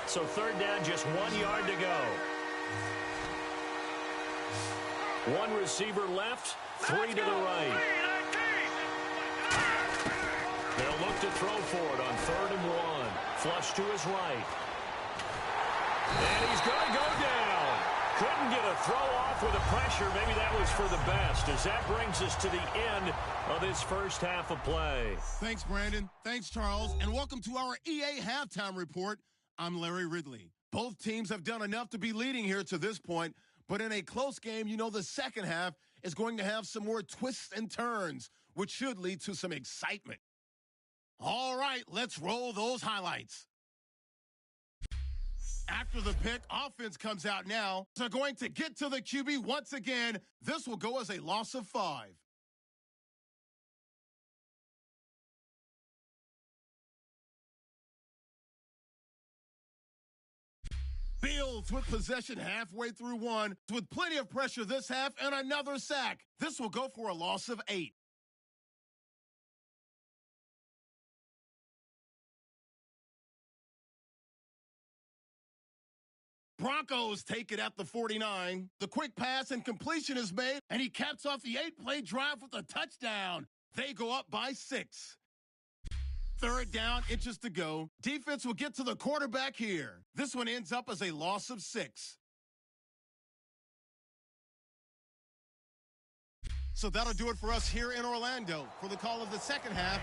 So third down, just 1 yard to go. One receiver left, three to the right. They'll look to throw for it on 3rd and 1. Flush to his right. And he's going to go down. Couldn't get a throw off with the pressure. Maybe that was for the best, as that brings us to the end of this first half of play. Thanks, Brandon. Thanks, Charles. And welcome to our EA Halftime Report. I'm Larry Ridley. Both teams have done enough to be leading here to this point. But in a close game, you know the second half is going to have some more twists and turns, which should lead to some excitement. All right, let's roll those highlights. After the pick, offense comes out now. They're going to get to the QB once again. This will go as a loss of 5. Bills with possession halfway through 1, with plenty of pressure this half and another sack. This will go for a loss of 8. Broncos take it at the 49. The quick pass and completion is made, and he caps off the 8-play drive with a touchdown. They go up by 6. 3rd down, inches to go. Defense will get to the quarterback here. This one ends up as a loss of 6. So that'll do it for us here in Orlando for the call of the second half.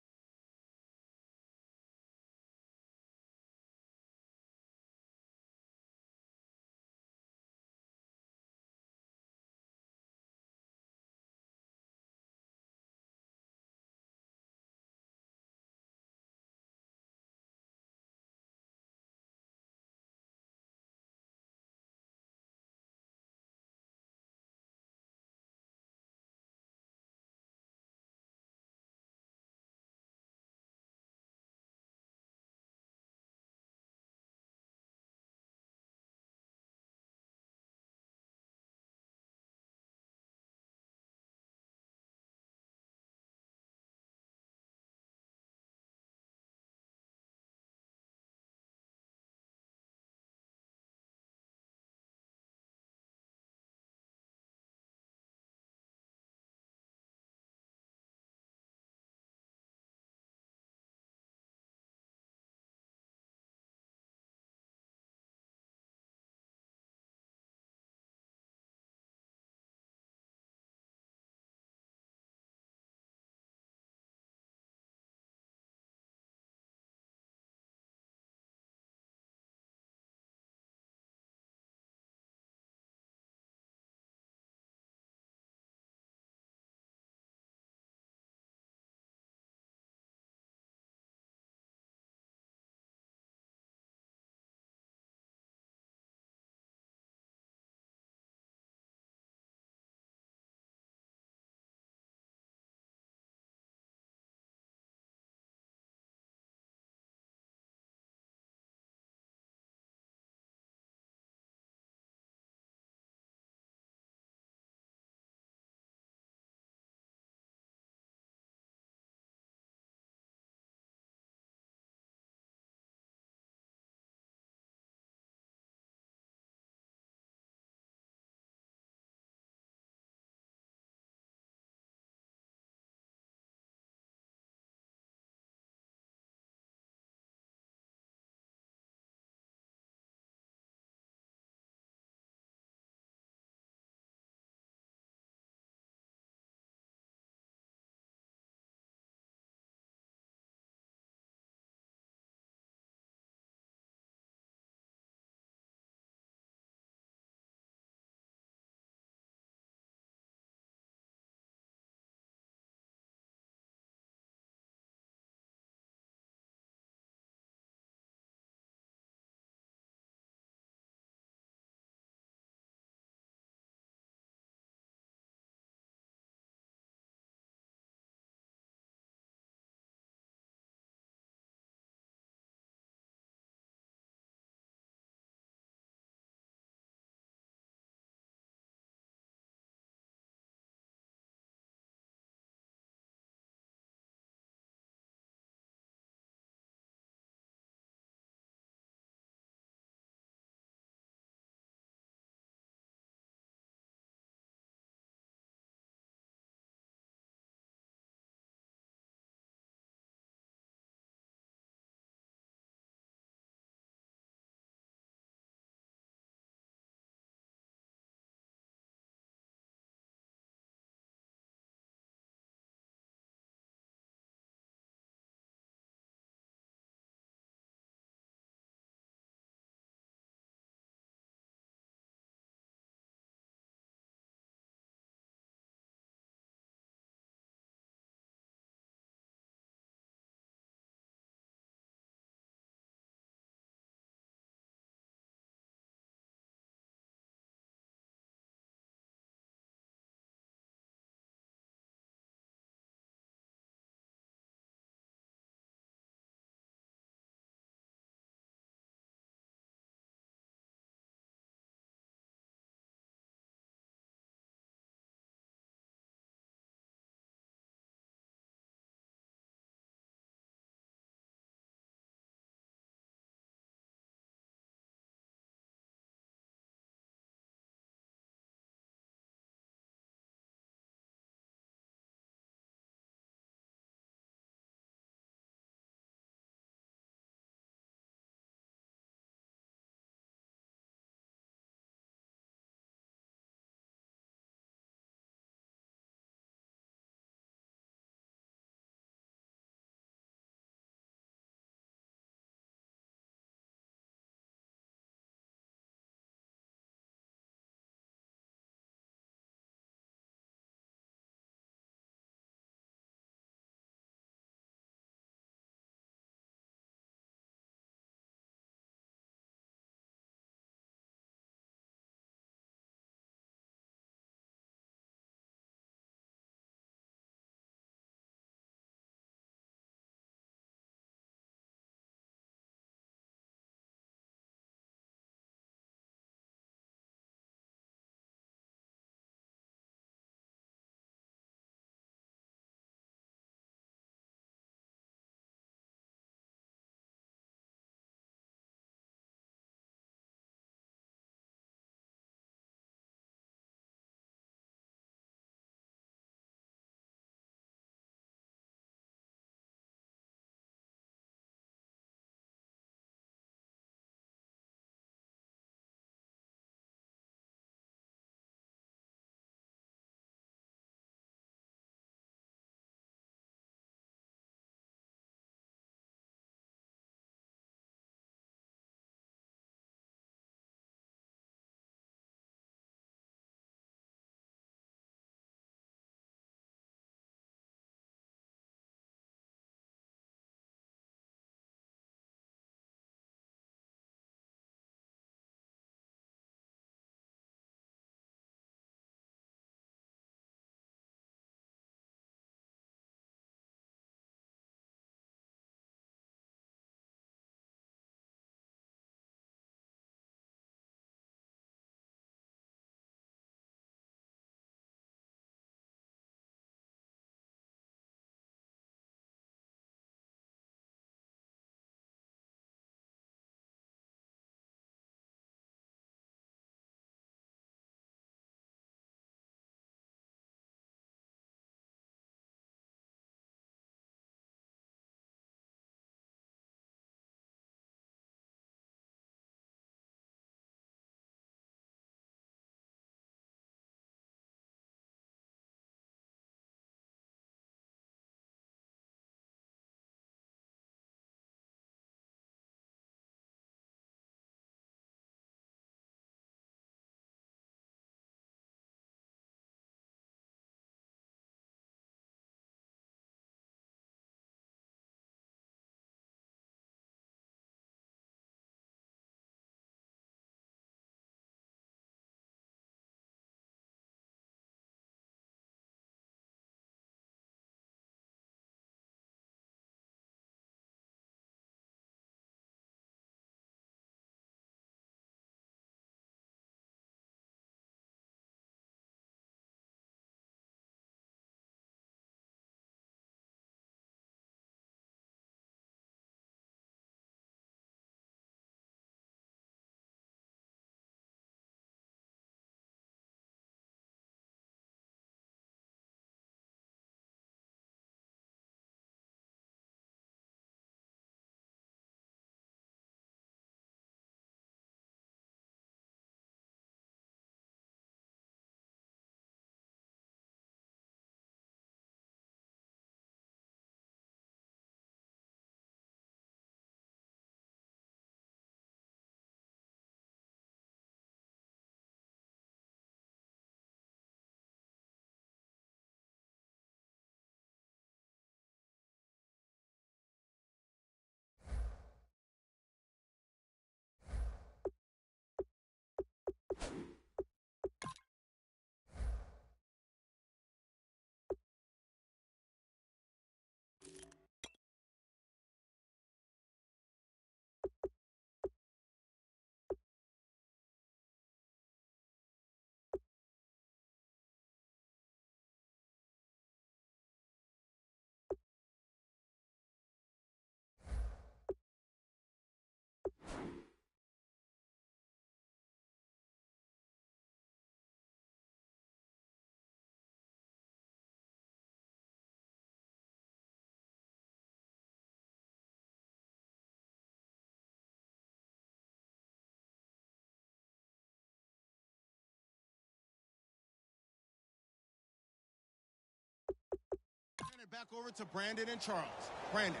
it back over to Brandon and Charles. Brandon.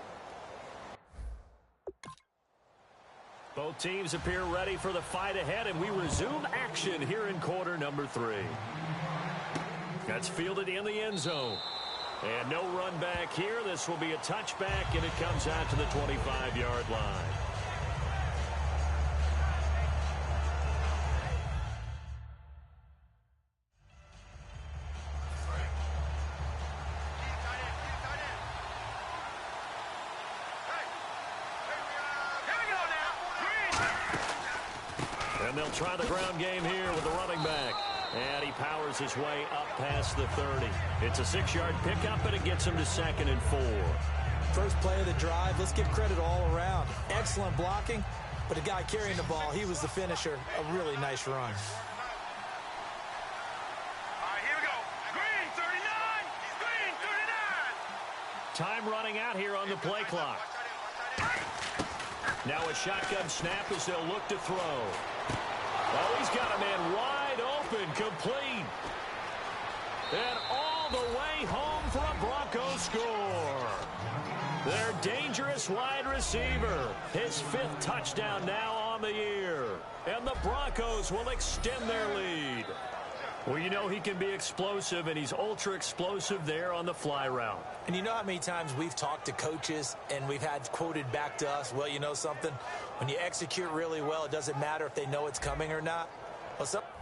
Both teams appear ready for the fight ahead, and we resume action here in quarter number 3. That's fielded in the end zone. And no run back here. This will be a touchback, and it comes out to the 25-yard line. And they'll try the ground game here with the running back. And he powers his way up past the 30. It's a 6-yard pickup, and it gets him to 2nd and 4. First play of the drive, let's give credit all around. Excellent blocking, but the guy carrying the ball, he was the finisher. A really nice run. All right, here we go. Green, 39. Green, 39. Time running out here on the play clock. Now a shotgun snap as they'll look to throw. Oh, he's got a man wide open, complete. And all the way home for a Broncos score. Their dangerous wide receiver. His 5th touchdown now on the year. And the Broncos will extend their lead. Well, you know he can be explosive, and he's ultra-explosive there on the fly route. And you know how many times we've talked to coaches and we've had quoted back to us, well, you know something? When you execute really well, it doesn't matter if they know it's coming or not. Well, sometimes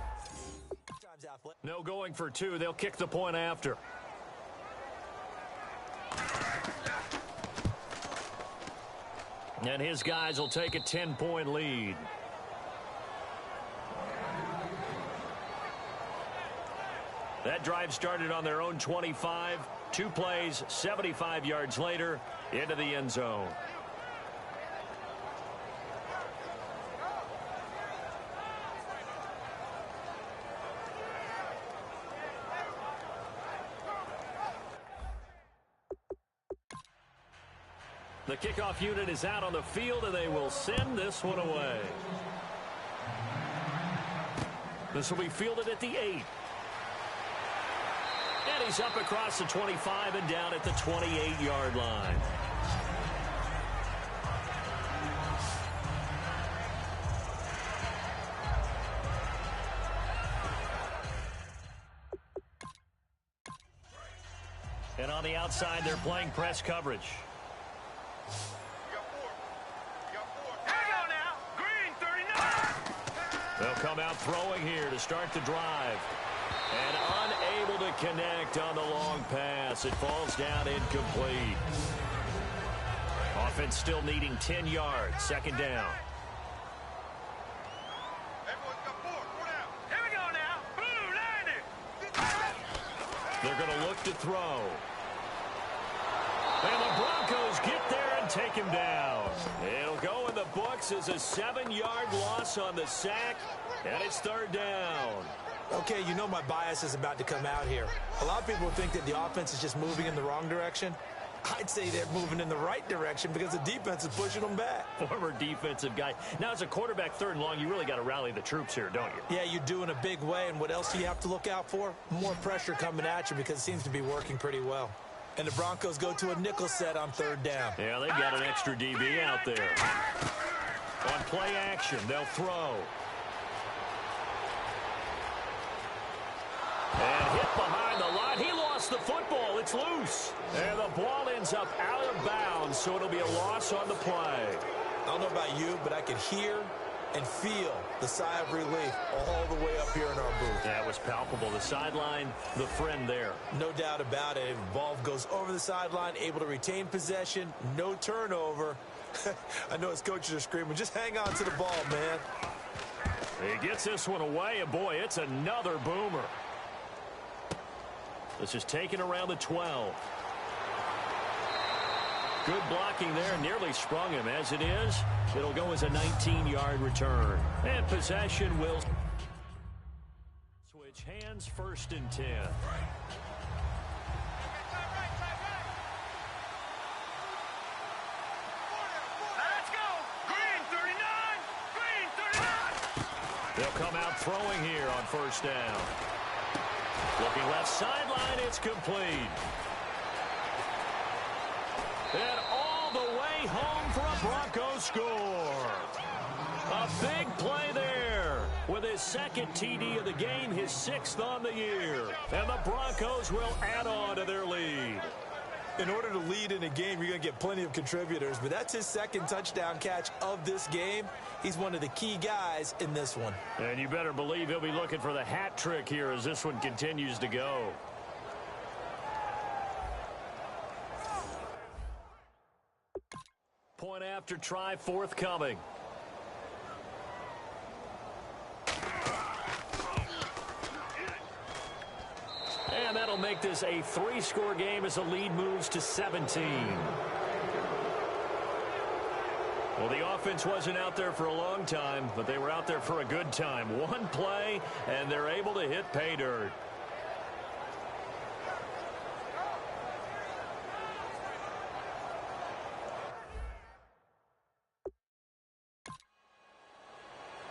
no going for 2. They'll kick the point after. And his guys will take a 10-point lead. That drive started on their own 25. 2 plays, 75 yards later, into the end zone. The kickoff unit is out on the field, and they will send this one away. This will be fielded at the 8. And he's up across the 25 and down at the 28-yard line. And on the outside, they're playing press coverage. They'll come out throwing here to start the drive. And unable to connect on the long pass. It falls down incomplete. Offense still needing 10 yards. 2nd down. Here we go now. Blue, line it. They're going to look to throw. And the Broncos get there and take him down. It'll go in the books as a 7-yard loss on the sack. And it's 3rd down. Okay, you know my bias is about to come out here. A lot of people think that the offense is just moving in the wrong direction. I'd say they're moving in the right direction because the defense is pushing them back. Former defensive guy. Now, as a quarterback 3rd and long, you really got to rally the troops here, don't you? Yeah, you're doing a big way, and what else do you have to look out for? More pressure coming at you because it seems to be working pretty well. And the Broncos go to a nickel set on 3rd down. Yeah, they've got an extra DB out there. On play action, they'll throw. And hit behind the line. He lost the football. It's loose. And the ball ends up out of bounds, so it'll be a loss on the play. I don't know about you, but I could hear and feel the sigh of relief all the way up here in our booth. That was palpable. The sideline, the friend there. No doubt about it. Ball goes over the sideline, able to retain possession, no turnover. I know his coaches are screaming, just hang on to the ball, man. He gets this one away, and boy, it's another boomer. This is taken around the 12. Good blocking there, nearly sprung him. As it is, it'll go as a 19-yard return. And possession will switch hands, 1st and 10. Let's go. Green, 39. Green, 39. They'll come out throwing here on 1st down. Looking left sideline, it's complete. And all the way home for a Broncos score. A big play there with his second TD of the game, his 6th on the year. And the Broncos will add on to their lead. In order to lead in a game, you're going to get plenty of contributors, but that's his second touchdown catch of this game. He's one of the key guys in this one. And you better believe he'll be looking for the hat trick here as this one continues to go. Point after try forthcoming. And that'll make this a 3-score game as the lead moves to 17. Well, the offense wasn't out there for a long time, but they were out there for a good time. One play, and they're able to hit pay dirt.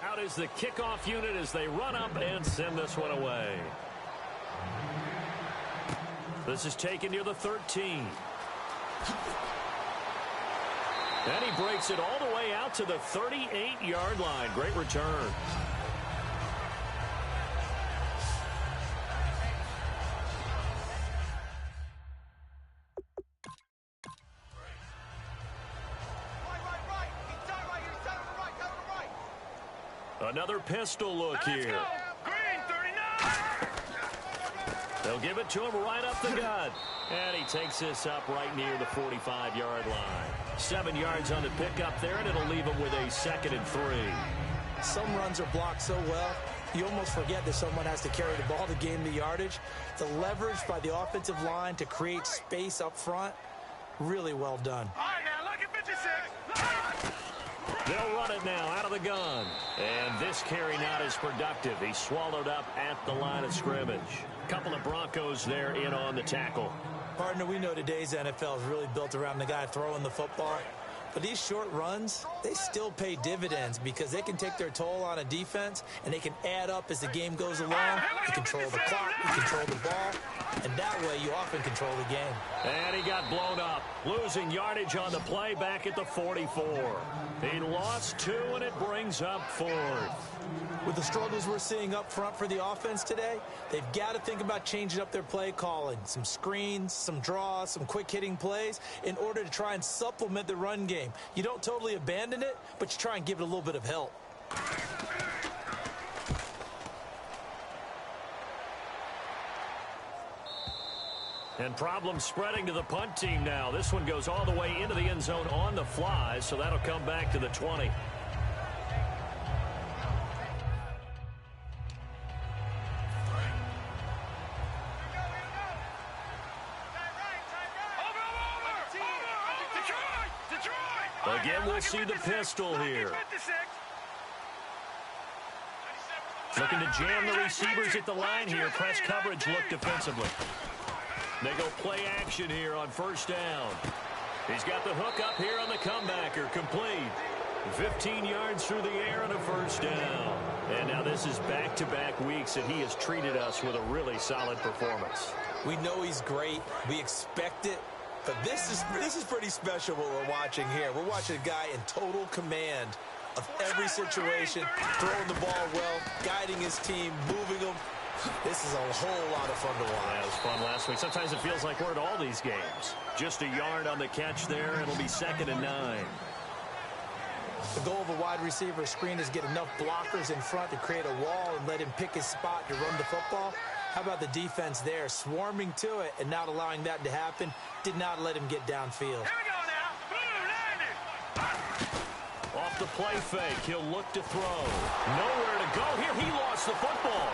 Out is the kickoff unit as they run up and send this one away. This is taken near the 13. And he breaks it all the way out to the 38-yard line. Great return. Another pistol look here. Green, 39. They'll give it to him right up the gut. And he takes this up right near the 45-yard line. 7 yards on the pickup there, and it'll leave him with a 2nd and 3. Some runs are blocked so well, you almost forget that someone has to carry the ball to gain the yardage. The leverage by the offensive line to create space up front, really well done. All right, now look at 56. They'll run it now out of the gun. And this carry not as productive. He's swallowed up at the line of scrimmage. Couple of Broncos there in on the tackle. Partner, we know today's NFL is really built around the guy throwing the football. But these short runs, they still pay dividends because they can take their toll on a defense and they can add up as the game goes along. You control the clock, you control the ball, and that way you often control the game. And he got blown up, losing yardage on the play back at the 44. He lost 2, and it brings up 4th. With the struggles we're seeing up front for the offense today, they've got to think about changing up their play calling. Some screens, some draws, some quick-hitting plays in order to try and supplement the run game. You don't totally abandon it, but you try and give it a little bit of help. And problems spreading to the punt team now. This one goes all the way into the end zone on the fly, so that'll come back to the 20. Again, we'll see the pistol here. Looking to jam the receivers at the line here. Press coverage look defensively. They go play action here on 1st down. He's got the hook up here on the comebacker. Complete. 15 yards through the air and a 1st down. And now this is back-to-back weeks that he has treated us with a really solid performance. We know he's great. We expect it. But this is pretty special what we're watching here. We're watching a guy in total command of every situation, throwing the ball well, guiding his team, moving them. This is a whole lot of fun to watch. Yeah, it was fun last week. Sometimes it feels like we're at all these games. Just a yard on the catch there. It'll be 2nd and 9. The goal of a wide receiver screen is get enough blockers in front to create a wall and let him pick his spot to run the football. How about the defense there, swarming to it and not allowing that to happen? Did not let him get downfield. Here we go now. Off the play fake, he'll look to throw. Nowhere to go here. He lost the football.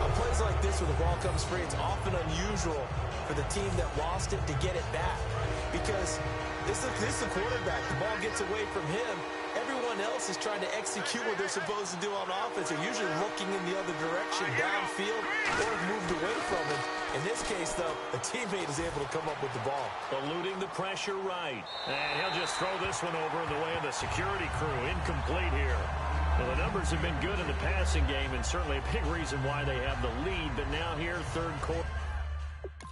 On plays like this where the ball comes free, it's often unusual for the team that lost it to get it back. Because this is the quarterback. The ball gets away from him. Everyone else is trying to execute what they're supposed to do on offense. They're usually looking in the other direction, downfield, or moved away from him. In this case, though, a teammate is able to come up with the ball. Eluding the pressure right. And he'll just throw this one over in the way of the security crew. Incomplete here. Well, the numbers have been good in the passing game, and certainly a big reason why they have the lead. But now here, third quarter.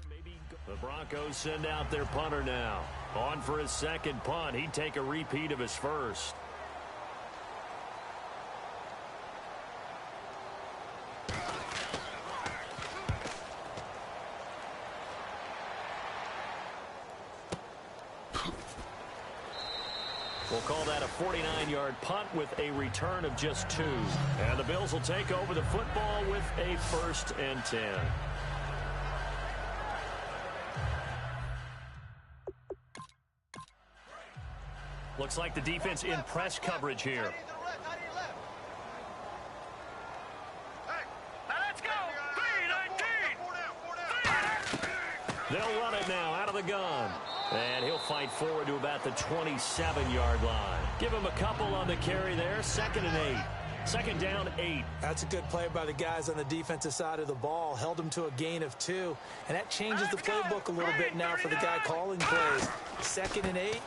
Maybe the Broncos send out their punter now. On for his second punt. He'd take a repeat of his first. We'll call that a 49-yard punt with a return of just 2. And the Bills will take over the football with a 1st and 10. Looks like the defense in press coverage here. They'll run it now out of the gun. And he'll fight forward to about the 27-yard line. Give him a couple on the carry there. 2nd and 8. 2nd down, 8. That's a good play by the guys on the defensive side of the ball. Held him to a gain of 2. And that changes the playbook a little bit now for the guy calling plays. 2nd and 8.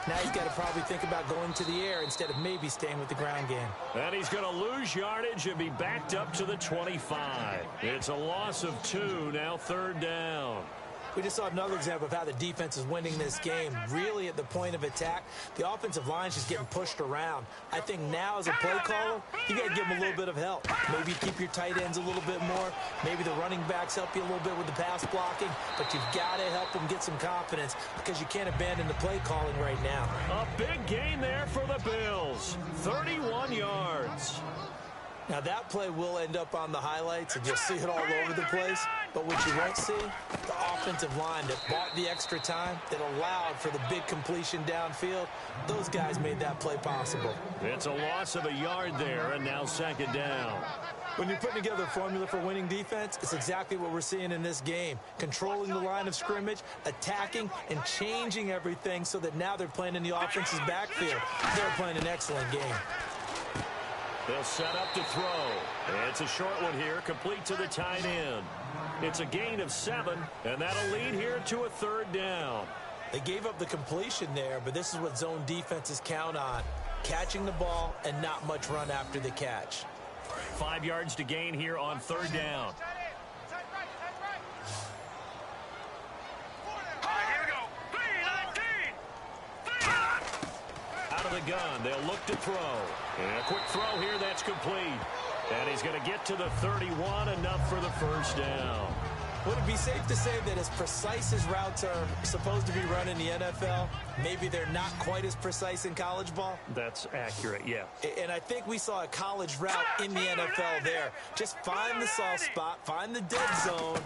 Now he's got to probably think about going to the air instead of maybe staying with the ground game. And he's going to lose yardage and be backed up to the 25. It's a loss of 2, now 3rd down. We just saw another example of how the defense is winning this game. Really at the point of attack, the offensive line's just getting pushed around. I think now as a play caller, you got to give them a little bit of help. Maybe keep your tight ends a little bit more. Maybe the running backs help you a little bit with the pass blocking. But you've got to help them get some confidence because you can't abandon the play calling right now. A big gain there for the Bills. 31 yards. Now that play will end up on the highlights and you'll see it all over the place. But what you won't see, the offensive line that bought the extra time, that allowed for the big completion downfield, those guys made that play possible. It's a loss of a yard there, and now 2nd down. When you're putting together a formula for winning defense, it's exactly what we're seeing in this game. Controlling the line of scrimmage, attacking, and changing everything so that now they're playing in the offense's backfield. They're playing an excellent game. They'll set up to throw. It's a short one here, complete to the tight end. It's a gain of 7, and that'll lead here to a 3rd down. They gave up the completion there, but this is what zone defenses count on. Catching the ball and not much run after the catch. 5 yards to gain here on 3rd down. Out of the gun, they'll look to throw. And a quick throw here, that's complete. And he's going to get to the 31, enough for the 1st down. Would it be safe to say that as precise as routes are supposed to be run in the NFL, maybe they're not quite as precise in college ball? That's accurate, yeah. And I think we saw a college route in the NFL there. Just find the soft spot, find the dead zone,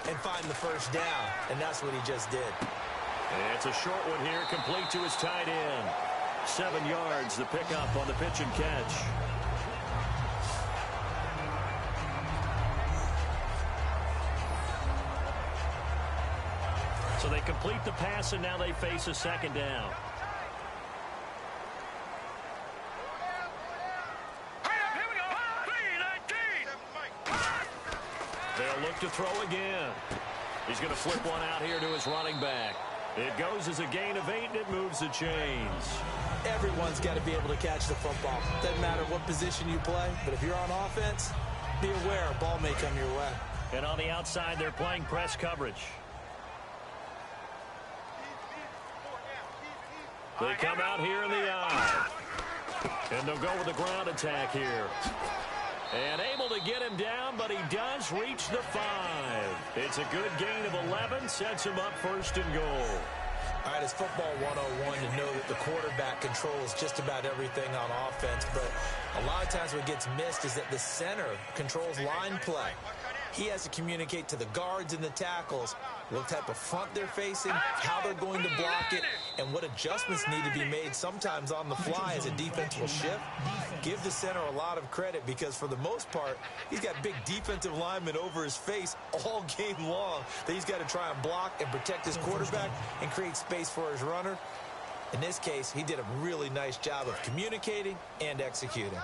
and find the 1st down. And that's what he just did. And it's a short one here, complete to his tight end. 7 yards, the pickup on the pitch and catch. So they complete the pass, and now they face a 2nd down. They'll look to throw again. He's going to flip one out here to his running back. It goes as a gain of 8, and it moves the chains. Everyone's got to be able to catch the football. Doesn't matter what position you play, but if you're on offense, be aware a ball may come your way. And on the outside, they're playing press coverage. They come out here in the eye. And they'll go with the ground attack here. And able to get him down, but he does reach the 5. It's a good gain of 11, sets him up 1st and goal. All right, it's football 101 to know that the quarterback controls just about everything on offense, but a lot of times what gets missed is that the center controls line play. He has to communicate to the guards and the tackles what type of front they're facing, how they're going to block it, and what adjustments need to be made sometimes on the fly as a defense will shift. Give the center a lot of credit because for the most part, he's got big defensive linemen over his face all game long that he's got to try and block and protect his quarterback and create space for his runner. In this case, he did a really nice job of communicating and executing.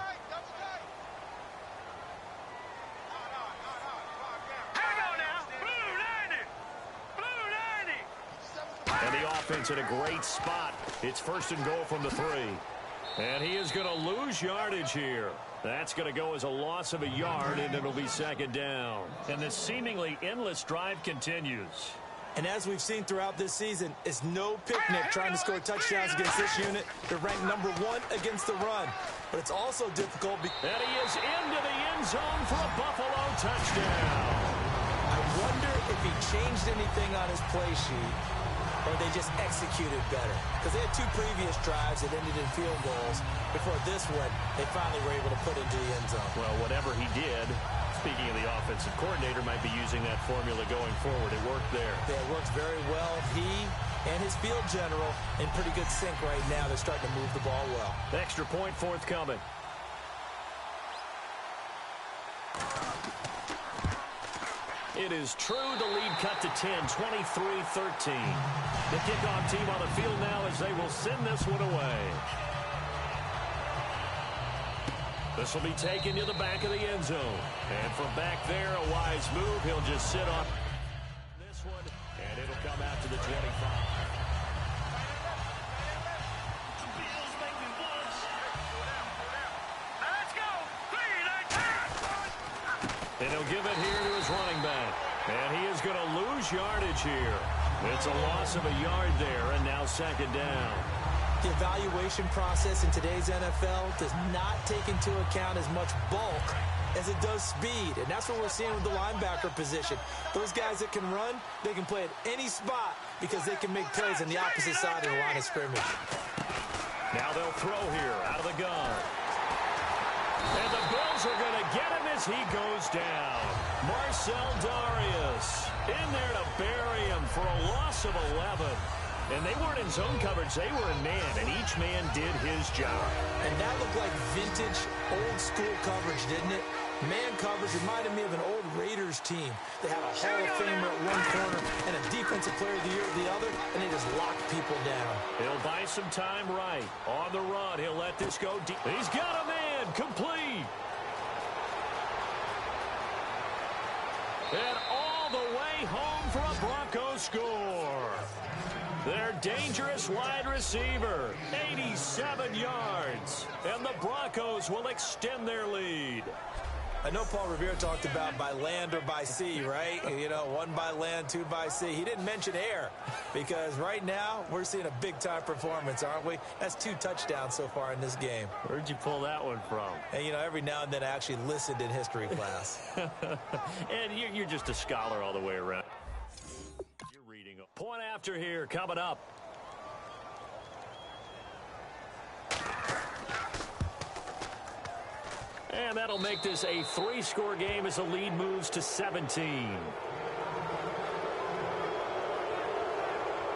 And the offense in a great spot. It's 1st and goal from the 3. And he is going to lose yardage here. That's going to go as a loss of a yard, and it'll be second down. And this seemingly endless drive continues. And as we've seen throughout this season, it's no picnic trying to score touchdowns against this unit. They're ranked number 1 against the run. But it's also difficult. And he is into the end zone for a Buffalo touchdown. I wonder if he changed anything on his play sheet, or they just executed better. Because they had 2 previous drives that ended in field goals. Before this one, they finally were able to put into the end zone. Well, whatever he did, speaking of the offensive coordinator, might be using that formula going forward. It worked there. Yeah, it works very well. He and his field general in pretty good sync right now. They're starting to move the ball well. Extra point forthcoming. It is true. The lead cut to 10, 23-13. The kickoff team on the field now as they will send this one away. This will be taken to the back of the end zone. And from back there, a wise move. He'll just sit on this one, and it'll come out to the 25. Let's go. And he'll give it here to his running back. And he is going to lose yardage here. It's a loss of a yard there, and now second down. The evaluation process in today's NFL does not take into account as much bulk as it does speed. And that's what we're seeing with the linebacker position. Those guys that can run, they can play at any spot because they can make plays on the opposite side of the line of scrimmage. Now they'll throw here out of the gun. And the Bills are going to get him as he goes down. Marcell Dareus in there to bury him for a loss of 11. And they weren't in zone coverage. They were in man, and each man did his job. And that looked like vintage, old-school coverage, didn't it? Man coverage reminded me of an old Raiders team. They had a Hall of Famer at one corner and a Defensive Player of the Year at the other, and they just locked people down. He'll buy some time right. On the run, he'll let this go deep. He's got a man, complete. And all the way home for a Broncos score. Their dangerous wide receiver, 87 yards. And the Broncos will extend their lead. I know Paul Revere talked about by land or by sea, right? You know, 1 by land, 2 by sea. He didn't mention air because right now we're seeing a big-time performance, aren't we? That's 2 touchdowns so far in this game. Where'd you pull that one from? And, you know, every now and then I actually listened in history class. And you're just a scholar all the way around. You're reading. Point after here coming up. And that'll make this a 3-score game as the lead moves to 17.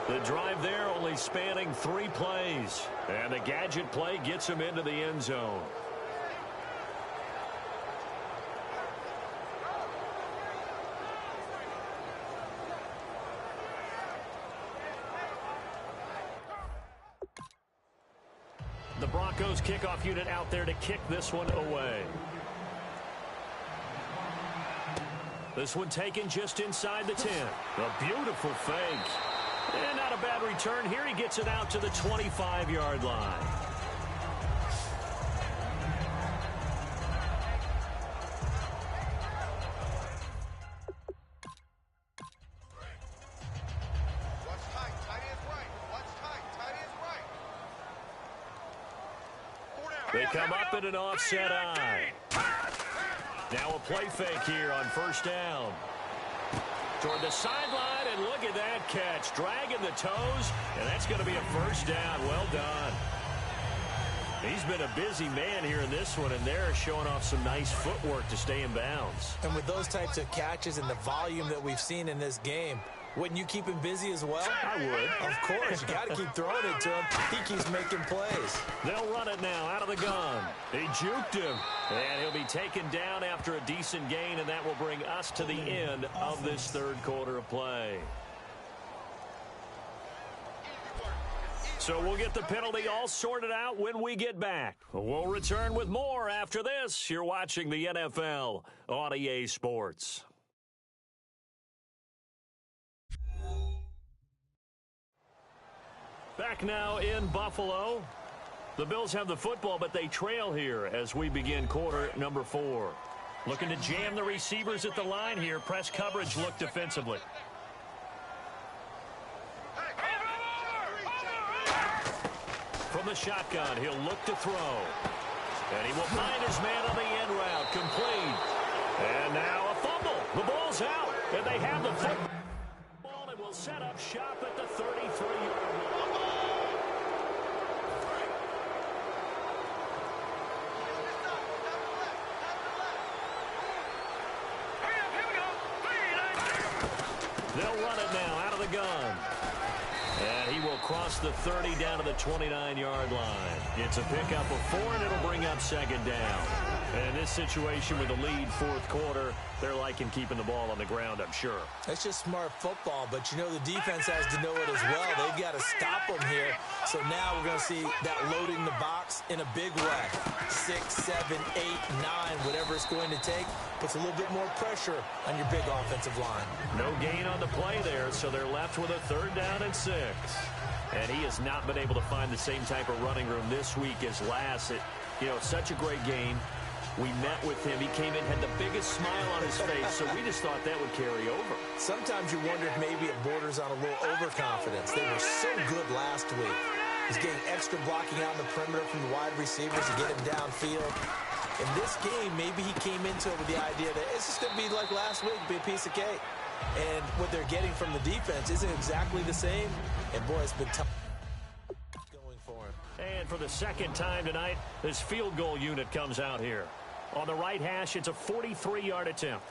The drive there only spanning 3 plays. And the gadget play gets him into the end zone. The Broncos kickoff unit out there to kick this one away. This one taken just inside the 10. A beautiful fake. And not a bad return here. He gets it out to the 25-yard line. They come up in an offset eye. Now a play fake here on first down. Toward the sideline, and look at that catch. Dragging the toes, and that's going to be a first down. Well done. He's been a busy man here in this one, and they're showing off some nice footwork to stay in bounds. And with those types of catches and the volume that we've seen in this game, wouldn't you keep him busy as well? I would. Of course. You got to keep throwing it to him. He keeps making plays. They'll run it now out of the gun. They juked him. And he'll be taken down after a decent gain, and that will bring us to the end of this third quarter of play. So we'll get the penalty all sorted out when we get back. We'll return with more after this. You're watching the NFL on EA Sports. Back now in Buffalo. The Bills have the football, but they trail here as we begin quarter number 4. Looking to jam the receivers at the line here. Press coverage look defensively. From the shotgun, he'll look to throw. And he will find his man on the end route. Complete. And now a fumble. The ball's out. And they have the football and will set up shop at the 33-yard line. They'll run it now out of the gun. And he will cross the 30 down to the 29-yard line. It's a pickup of 4, and it'll bring up second down. And in this situation with the lead fourth quarter, they're liking keeping the ball on the ground, I'm sure. That's just smart football, but you know the defense has to know it as well. They've got to stop them here. So now we're going to see that loading the box in a big way. 6, 7, 8, 9, whatever it's going to take, puts a little bit more pressure on your big offensive line. No gain on the play there, so they're left with a 3rd down and 6. And he has not been able to find the same type of running room this week as last. Such a great game. We met with him. He came in, had the biggest smile on his face, so we just thought that would carry over. Sometimes you wonder if maybe it borders on a little overconfidence. They were so good last week. He's getting extra blocking out in the perimeter from the wide receivers to get him downfield. In this game, maybe he came into it with the idea that it's just going to be like last week, be a piece of cake. And what they're getting from the defense isn't exactly the same. And, boy, it's been tough going for him. And for the second time tonight, this field goal unit comes out here. On the right hash, it's a 43-yard attempt.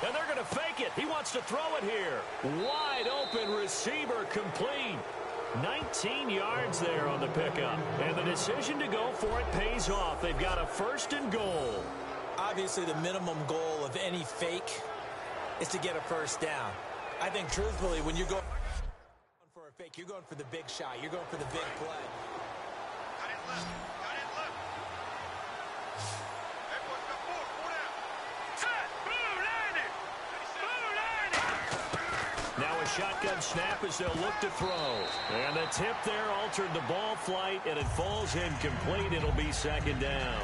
And they're going to fake it. He wants to throw it here. Wide open receiver complete. 19 yards there on the pickup. And the decision to go for it pays off. They've got a 1st and goal. Obviously, the minimum goal of any fake is to get a 1st down. I think, truthfully, when you're going for a fake, you're going for the big shot. You're going for the big play. Got it left. Got it left. That was the 4 down. Set. Blue landing. Blue landing. Now a shotgun snap as they'll look to throw. And the tip there altered the ball flight, and it falls incomplete. It'll be 2nd down.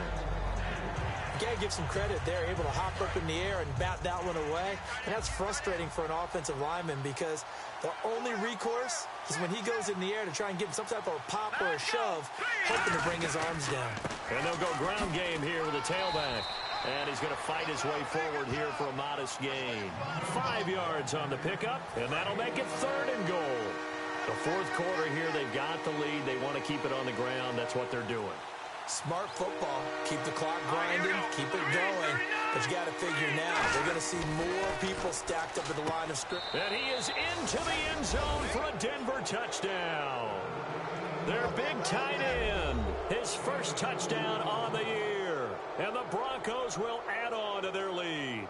You got to give some credit. They're able to hop up in the air and bat that one away. And that's frustrating for an offensive lineman because the only recourse is when he goes in the air to try and give him some type of a pop or a shove, hoping to bring his arms down. And they'll go ground game here with a tailback. And he's going to fight his way forward here for a modest gain. 5 yards on the pickup, and that'll make it 3rd and goal. The fourth quarter here, they've got the lead. They want to keep it on the ground. That's what they're doing. Smart football. Keep the clock grinding, keep it going. But you got to figure now, they're going to see more people stacked up at the line of scrimmage. And he is into the end zone for a Denver touchdown. Their big tight end, his first touchdown on the year. And the Broncos will add on to their lead.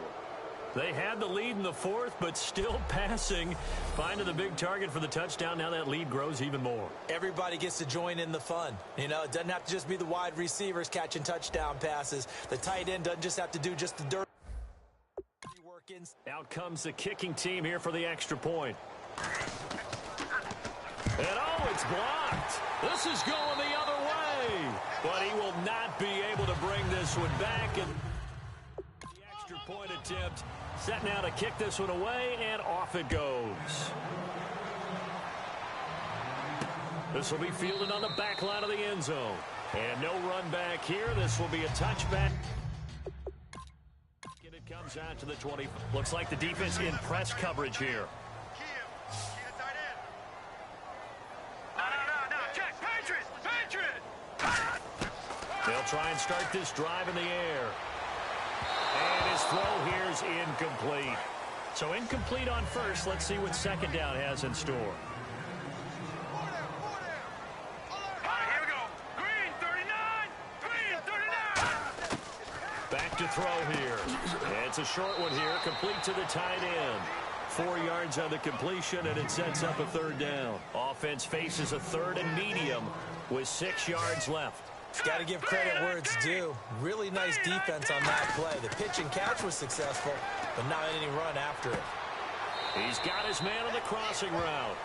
They had the lead in the 4th, but still passing. Finding the big target for the touchdown. Now that lead grows even more. Everybody gets to join in the fun. It doesn't have to just be the wide receivers catching touchdown passes. The tight end doesn't just have to do just the dirty work. Out comes the kicking team here for the extra point. And it's blocked. This is going the other way. But he will not be able to bring this one back. And the extra point attempt set now to kick this one away, and off it goes. This will be fielded on the back line of the end zone. And no run back here. This will be a touchback. And it comes out to the 20. Looks like the defense in press coverage here. They'll try and start this drive in the air. And his throw here is incomplete. So incomplete on first. Let's see what 2nd down has in store. Here we go. Green 39. Green 39. Back to throw here. And it's a short one here. Complete to the tight end. 4 yards on the completion, and it sets up a 3rd down. Offense faces a 3rd and medium with 6 yards left. Got to give credit where it's due. Really nice defense on that play. The pitch and catch was successful, but not any run after it. He's got his man on the crossing route.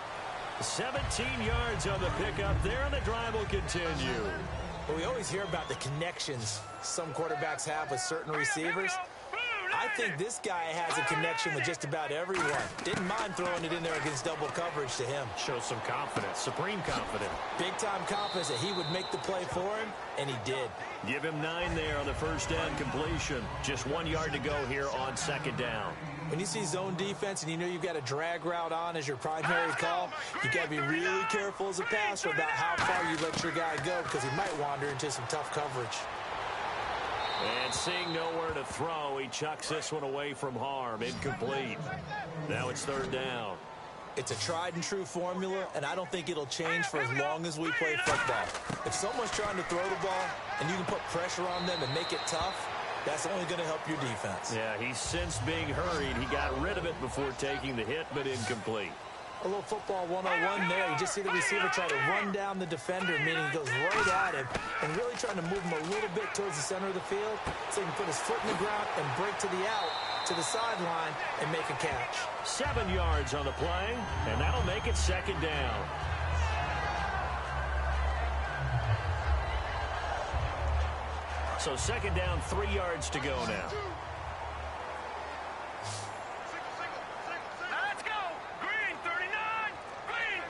17 yards on the pickup there, and the drive will continue. Well, we always hear about the connections some quarterbacks have with certain receivers. I think this guy has a connection with just about everyone. Didn't mind throwing it in there against double coverage to him. Shows some confidence, supreme confidence. Big-time confidence that he would make the play for him, and he did. Give him 9 there on the first down completion. Just 1 yard to go here on second down. When you see zone defense and you know you've got a drag route on as your primary call, you got to be really careful as a passer about how far you let your guy go because he might wander into some tough coverage. And seeing nowhere to throw, he chucks this one away from harm. Incomplete. Now it's third down. It's a tried-and-true formula, and I don't think it'll change for as long as we play football. If someone's trying to throw the ball and you can put pressure on them and make it tough, that's only going to help your defense. Yeah, he's sensed being hurried. He got rid of it before taking the hit, but incomplete. A little football 101 there. You just see the receiver try to run down the defender, meaning he goes right at him and really trying to move him a little bit towards the center of the field so he can put his foot in the ground and break to the out, to the sideline, and make a catch. 7 yards on the play, and that'll make it second down. So second down, 3 yards to go now. Let's go. Green 39. Green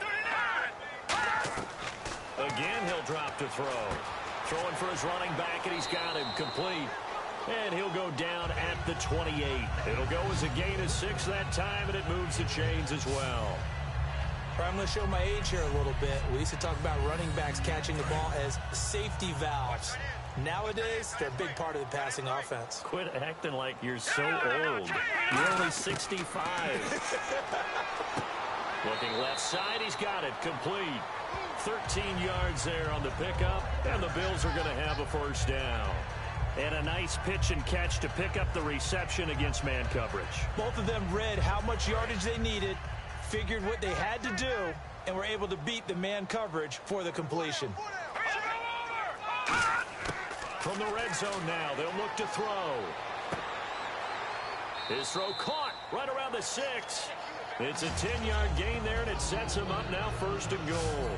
39. Again, he'll drop to throw. Throwing for his running back, and he's got him complete. And he'll go down at the 28. It'll go as a gain of 6 that time, and it moves the chains as well. I'm going to show my age here a little bit. We used to talk about running backs catching the ball as safety valves. Nowadays, they're a big part of the passing offense. Quit acting like you're so old. You're only 65. Looking left side, he's got it complete. 13 yards there on the pickup, and the Bills are going to have a first down. And a nice pitch and catch to pick up the reception against man coverage. Both of them read how much yardage they needed, figured what they had to do, and were able to beat the man coverage for the completion. From the red zone now, they'll look to throw. His throw caught right around the 6. It's a 10-yard gain there, and it sets him up now first and goal.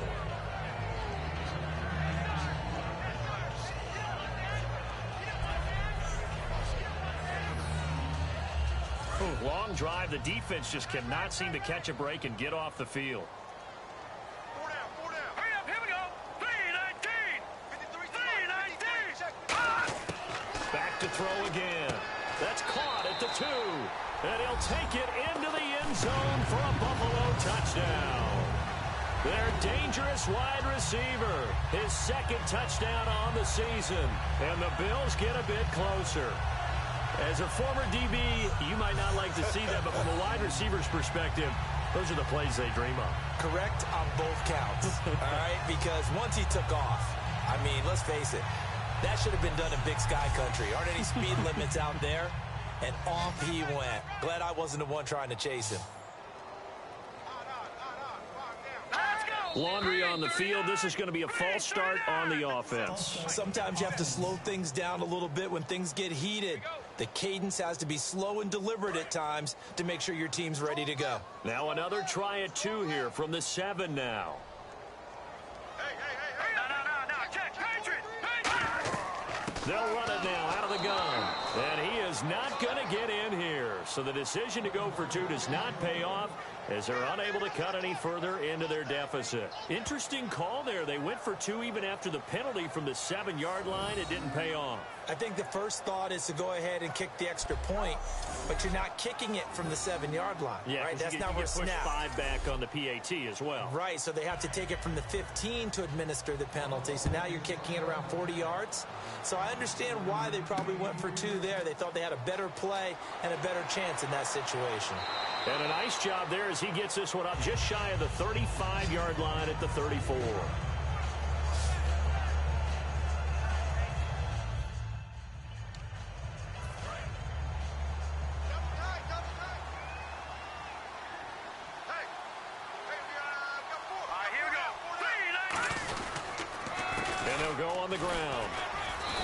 Long drive. The defense just cannot seem to catch a break and get off the field. 4 down, 4 down. Hurry up, here we go. 3-19. 3-19. Back to throw again. That's caught at the 2. And he'll take it into the end zone for a Buffalo touchdown. Their dangerous wide receiver. His second touchdown on the season. And the Bills get a bit closer. As a former DB, you might not like to see that, but from a wide receiver's perspective, those are the plays they dream of. Correct on both counts, all right? Because once he took off, I mean, let's face it, that should have been done in Big Sky Country. Aren't any speed limits out there? And off he went. Glad I wasn't the one trying to chase him. Laundry on the field. This is going to be a false start on the offense. Sometimes you have to slow things down a little bit when things get heated. The cadence has to be slow and deliberate at times to make sure your team's ready to go. Now another try at 2 here from the 7 now. No. Check. Patriot. They'll run it now out of the gun. And he is not going to get in here. So the decision to go for 2 does not pay off as they're unable to cut any further into their deficit. Interesting call there. They went for 2 even after the penalty from the 7-yard line. It didn't pay off. I think the first thought is to go ahead and kick the extra point, but you're not kicking it from the 7-yard line. Yeah, right? That's not where where push snap. 5 back on the PAT as well. Right, so they have to take it from the 15 to administer the penalty. So now you're kicking it around 40 yards. So I understand why they probably went for 2 there. They thought they had a better play and a better chance in that situation. And a nice job there as he gets this one up just shy of the 35-yard line at the 34. And they'll go on the ground.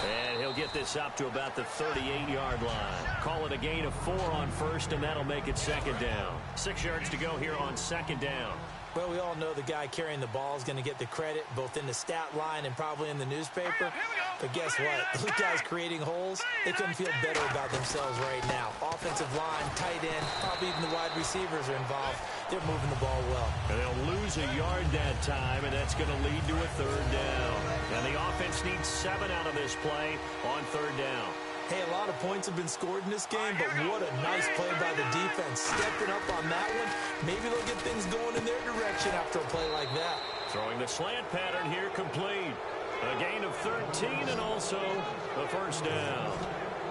And he'll get this up to about the 38-yard line. Call it a gain of 4 on first, and that'll make it second down. 6 yards to go here on second down. Well, we all know the guy carrying the ball is going to get the credit, both in the stat line and probably in the newspaper. But guess what? Those guys creating holes, they couldn't feel better about themselves right now. Offensive line, tight end, probably even the wide receivers are involved. They're moving the ball well. And they'll lose a yard that time, and that's going to lead to a third down. And the offense needs 7 out of this play on third down. Hey, a lot of points have been scored in this game, but what a nice play by the defense. Stepping up on that one, maybe they'll get things going in their direction after a play like that. Throwing the slant pattern here complete. A gain of 13 and also the first down.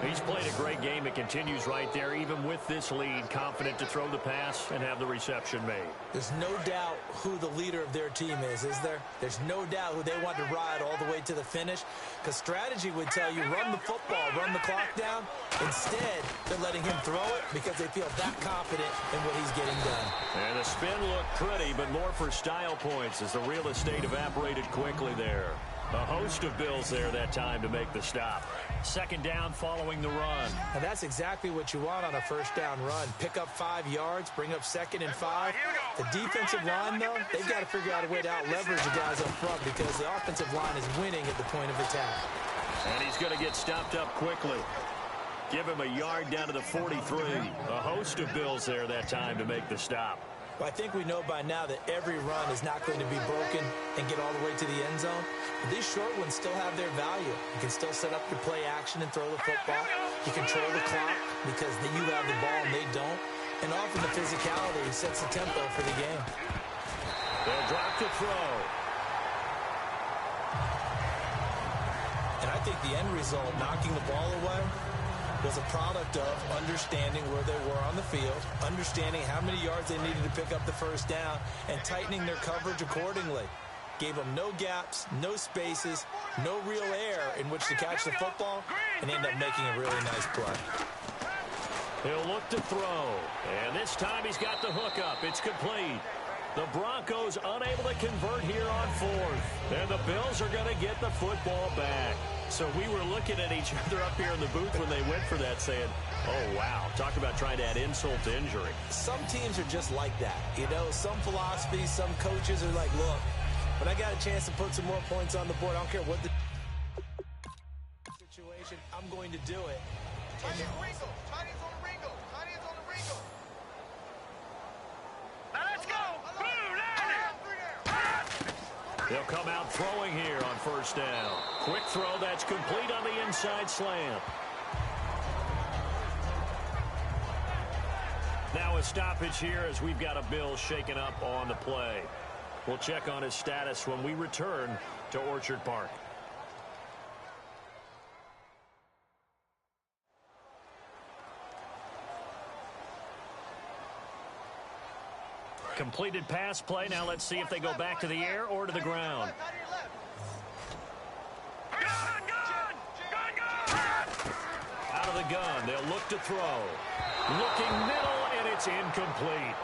He's played a great game. It continues right there, even with this lead, confident to throw the pass and have the reception made. There's no doubt who the leader of their team is there? There's no doubt who they want to ride all the way to the finish, because strategy would tell you run the football, run the clock down. Instead, they're letting him throw it because they feel that confident in what he's getting done. And the spin looked pretty, but more for style points as the real estate evaporated quickly there. A host of Bills there that time to make the stop. Second down following the run. And that's exactly what you want on a first down run. Pick up 5 yards, bring up 2nd and 5. The defensive line, though, they've got to figure out a way to out-leverage the guys up front because the offensive line is winning at the point of attack. And he's going to get stopped up quickly. Give him a yard down to the 43. A host of Bills there that time to make the stop. Well, I think we know by now that every run is not going to be broken and get all the way to the end zone. But these short ones still have their value. You can still set up your play action and throw the football. You control the clock because you have the ball and they don't. And often the physicality sets the tempo for the game. They'll drop to throw. And I think the end result, knocking the ball away, was a product of understanding where they were on the field, understanding how many yards they needed to pick up the first down, and tightening their coverage accordingly. Gave them no gaps, no spaces, no real air in which to catch the football, and end up making a really nice play. He'll look to throw, and this time he's got the hook up. It's complete. The Broncos unable to convert here on 4th, and the Bills are going to get the football back. So we were looking at each other up here in the booth when they went for that saying, oh, wow, talk about trying to add insult to injury. Some teams are just like that. You know, some philosophies, some coaches are like, look, when I got a chance to put some more points on the board, I don't care what the situation, I'm going to do it. Tiny's on the Ringo. Tiny's on the Ringo. Now let's go. They'll come out throwing here on first down. Quick throw that's complete on the inside slant. Now a stoppage here as we've got a Bill shaken up on the play. We'll check on his status when we return to Orchard Park. Completed pass play. Now let's see if they go back to the air or to the ground. Out of the gun. They'll look to throw. Looking middle, and it's incomplete.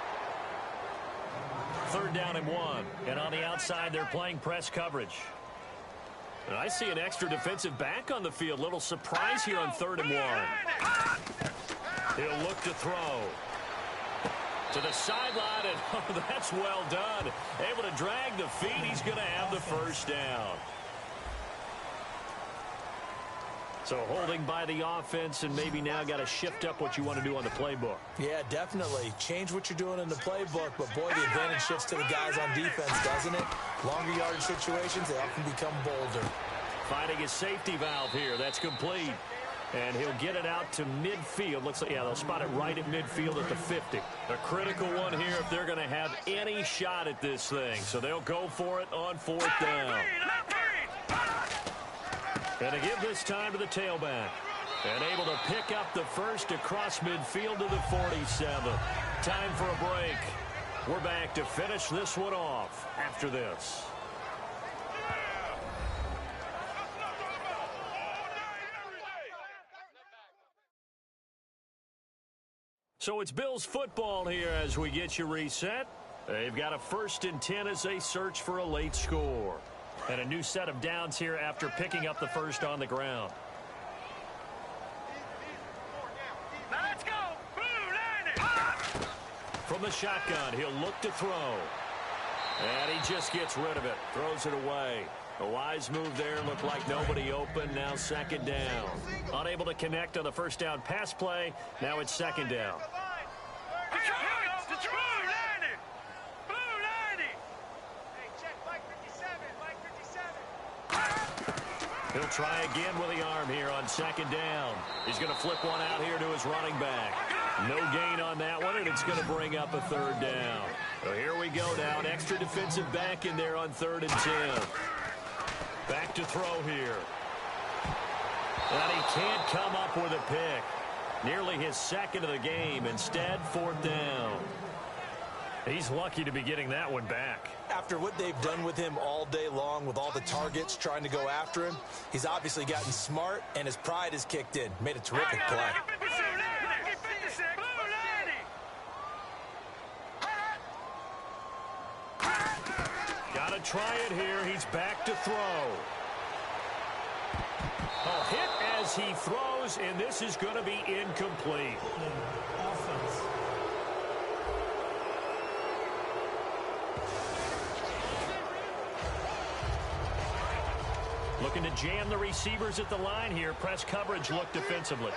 Third down and 1. And on the outside, they're playing press coverage. And I see an extra defensive back on the field. Little surprise here on 3rd and 1. He'll look to throw. To the sideline, and oh, that's well done. Able to drag the feet. He's going to have the first down. So holding by the offense, and maybe now got to shift up what you want to do on the playbook. Yeah, definitely. Change what you're doing in the playbook, but boy, the advantage shifts to the guys on defense, doesn't it? Longer yardage situations, they often become bolder. Finding his safety valve here. That's complete. And he'll get it out to midfield. Looks like, yeah, they'll spot it right at midfield at the 50. A critical one here if they're going to have any shot at this thing. So they'll go for it on 4th down. And to give this time to the tailback. And able to pick up the first across midfield to the 47. Time for a break. We're back to finish this one off after this. So it's Bills football here as we get you reset. They've got a 1st and 10 as they search for a late score. And a new set of downs here after picking up the first on the ground. Now let's go. From the shotgun, he'll look to throw. And he just gets rid of it, throws it away. A wise move there, looked like nobody open, now second down. Unable to connect on the first down pass play, now it's second down. He'll try again with the arm here on second down. He's going to flip one out here to his running back. No gain on that one, and it's going to bring up a third down. So here we go now. An extra defensive back in there on 3rd and 10. Back to throw here. And he can't come up with a pick. Nearly his second of the game. Instead, 4th down. He's lucky to be getting that one back. After what they've done with him all day long with all the targets trying to go after him, he's obviously gotten smart, and his pride has kicked in. Made a terrific play. Got to try it here. He's back to throw. A hit as he throws, and this is going to be incomplete. Offense. Looking to jam the receivers at the line here. Press coverage look defensively.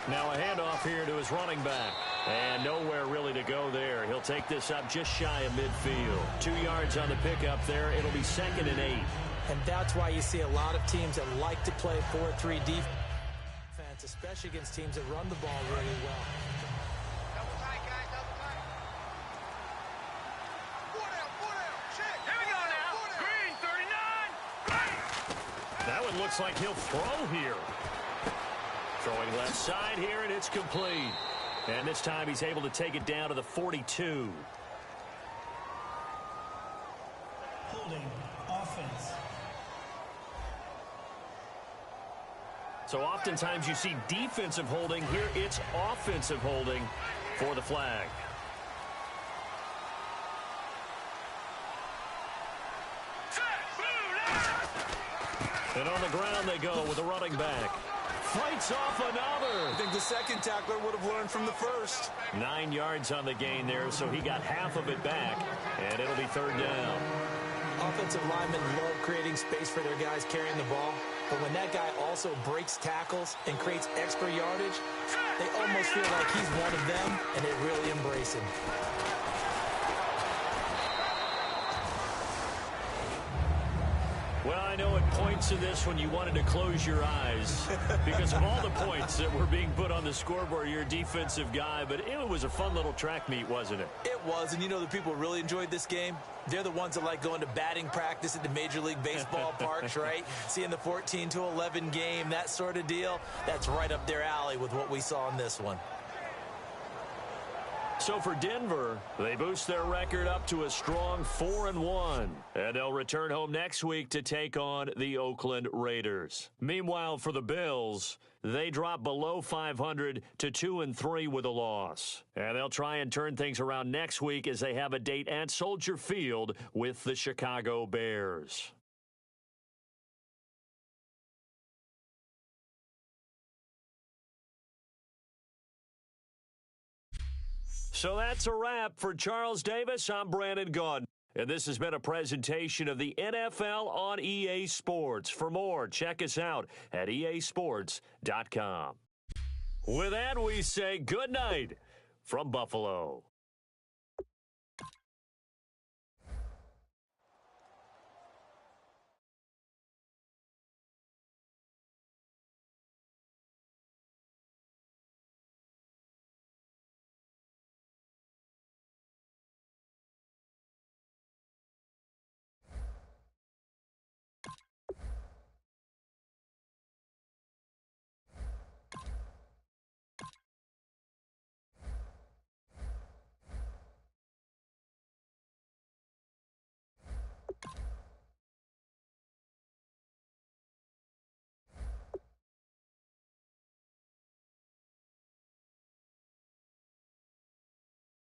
Now a handoff here to his running back. And nowhere really to go there. He'll take this up just shy of midfield. 2 yards on the pickup there. It'll be 2nd and 8. And that's why you see a lot of teams that like to play 4-3 defense, especially against teams that run the ball really well. That one looks like he'll throw here. Throwing left side here, and it's complete. And this time he's able to take it down to the 42. Holding. Offense. So oftentimes you see defensive holding. Here it's offensive holding for the flag. And on the ground they go with a running back. Fights off another. I think the second tackler would have learned from the first. 9 yards on the gain there, so he got half of it back, and it'll be 3rd down. Offensive linemen love creating space for their guys carrying the ball, but when that guy also breaks tackles and creates extra yardage, they almost feel like he's one of them, and they really embrace him. Well, I know it points to this when you wanted to close your eyes because of all the points that were being put on the scoreboard. You're a defensive guy, but it was a fun little track meet, wasn't it? It was, and you know the people really enjoyed this game? They're the ones that like going to batting practice at the Major League Baseball parks, right? Seeing the 14-11 game, that sort of deal. That's right up their alley with what we saw in this one. So for Denver, they boost their record up to a strong 4-1. And they'll return home next week to take on the Oakland Raiders. Meanwhile, for the Bills, they drop below 500 to 2-3 with a loss. And they'll try and turn things around next week as they have a date at Soldier Field with the Chicago Bears. So that's a wrap. For Charles Davis, I'm Brandon Gaudin. And this has been a presentation of the NFL on EA Sports. For more, check us out at easports.com. With that, we say good night from Buffalo.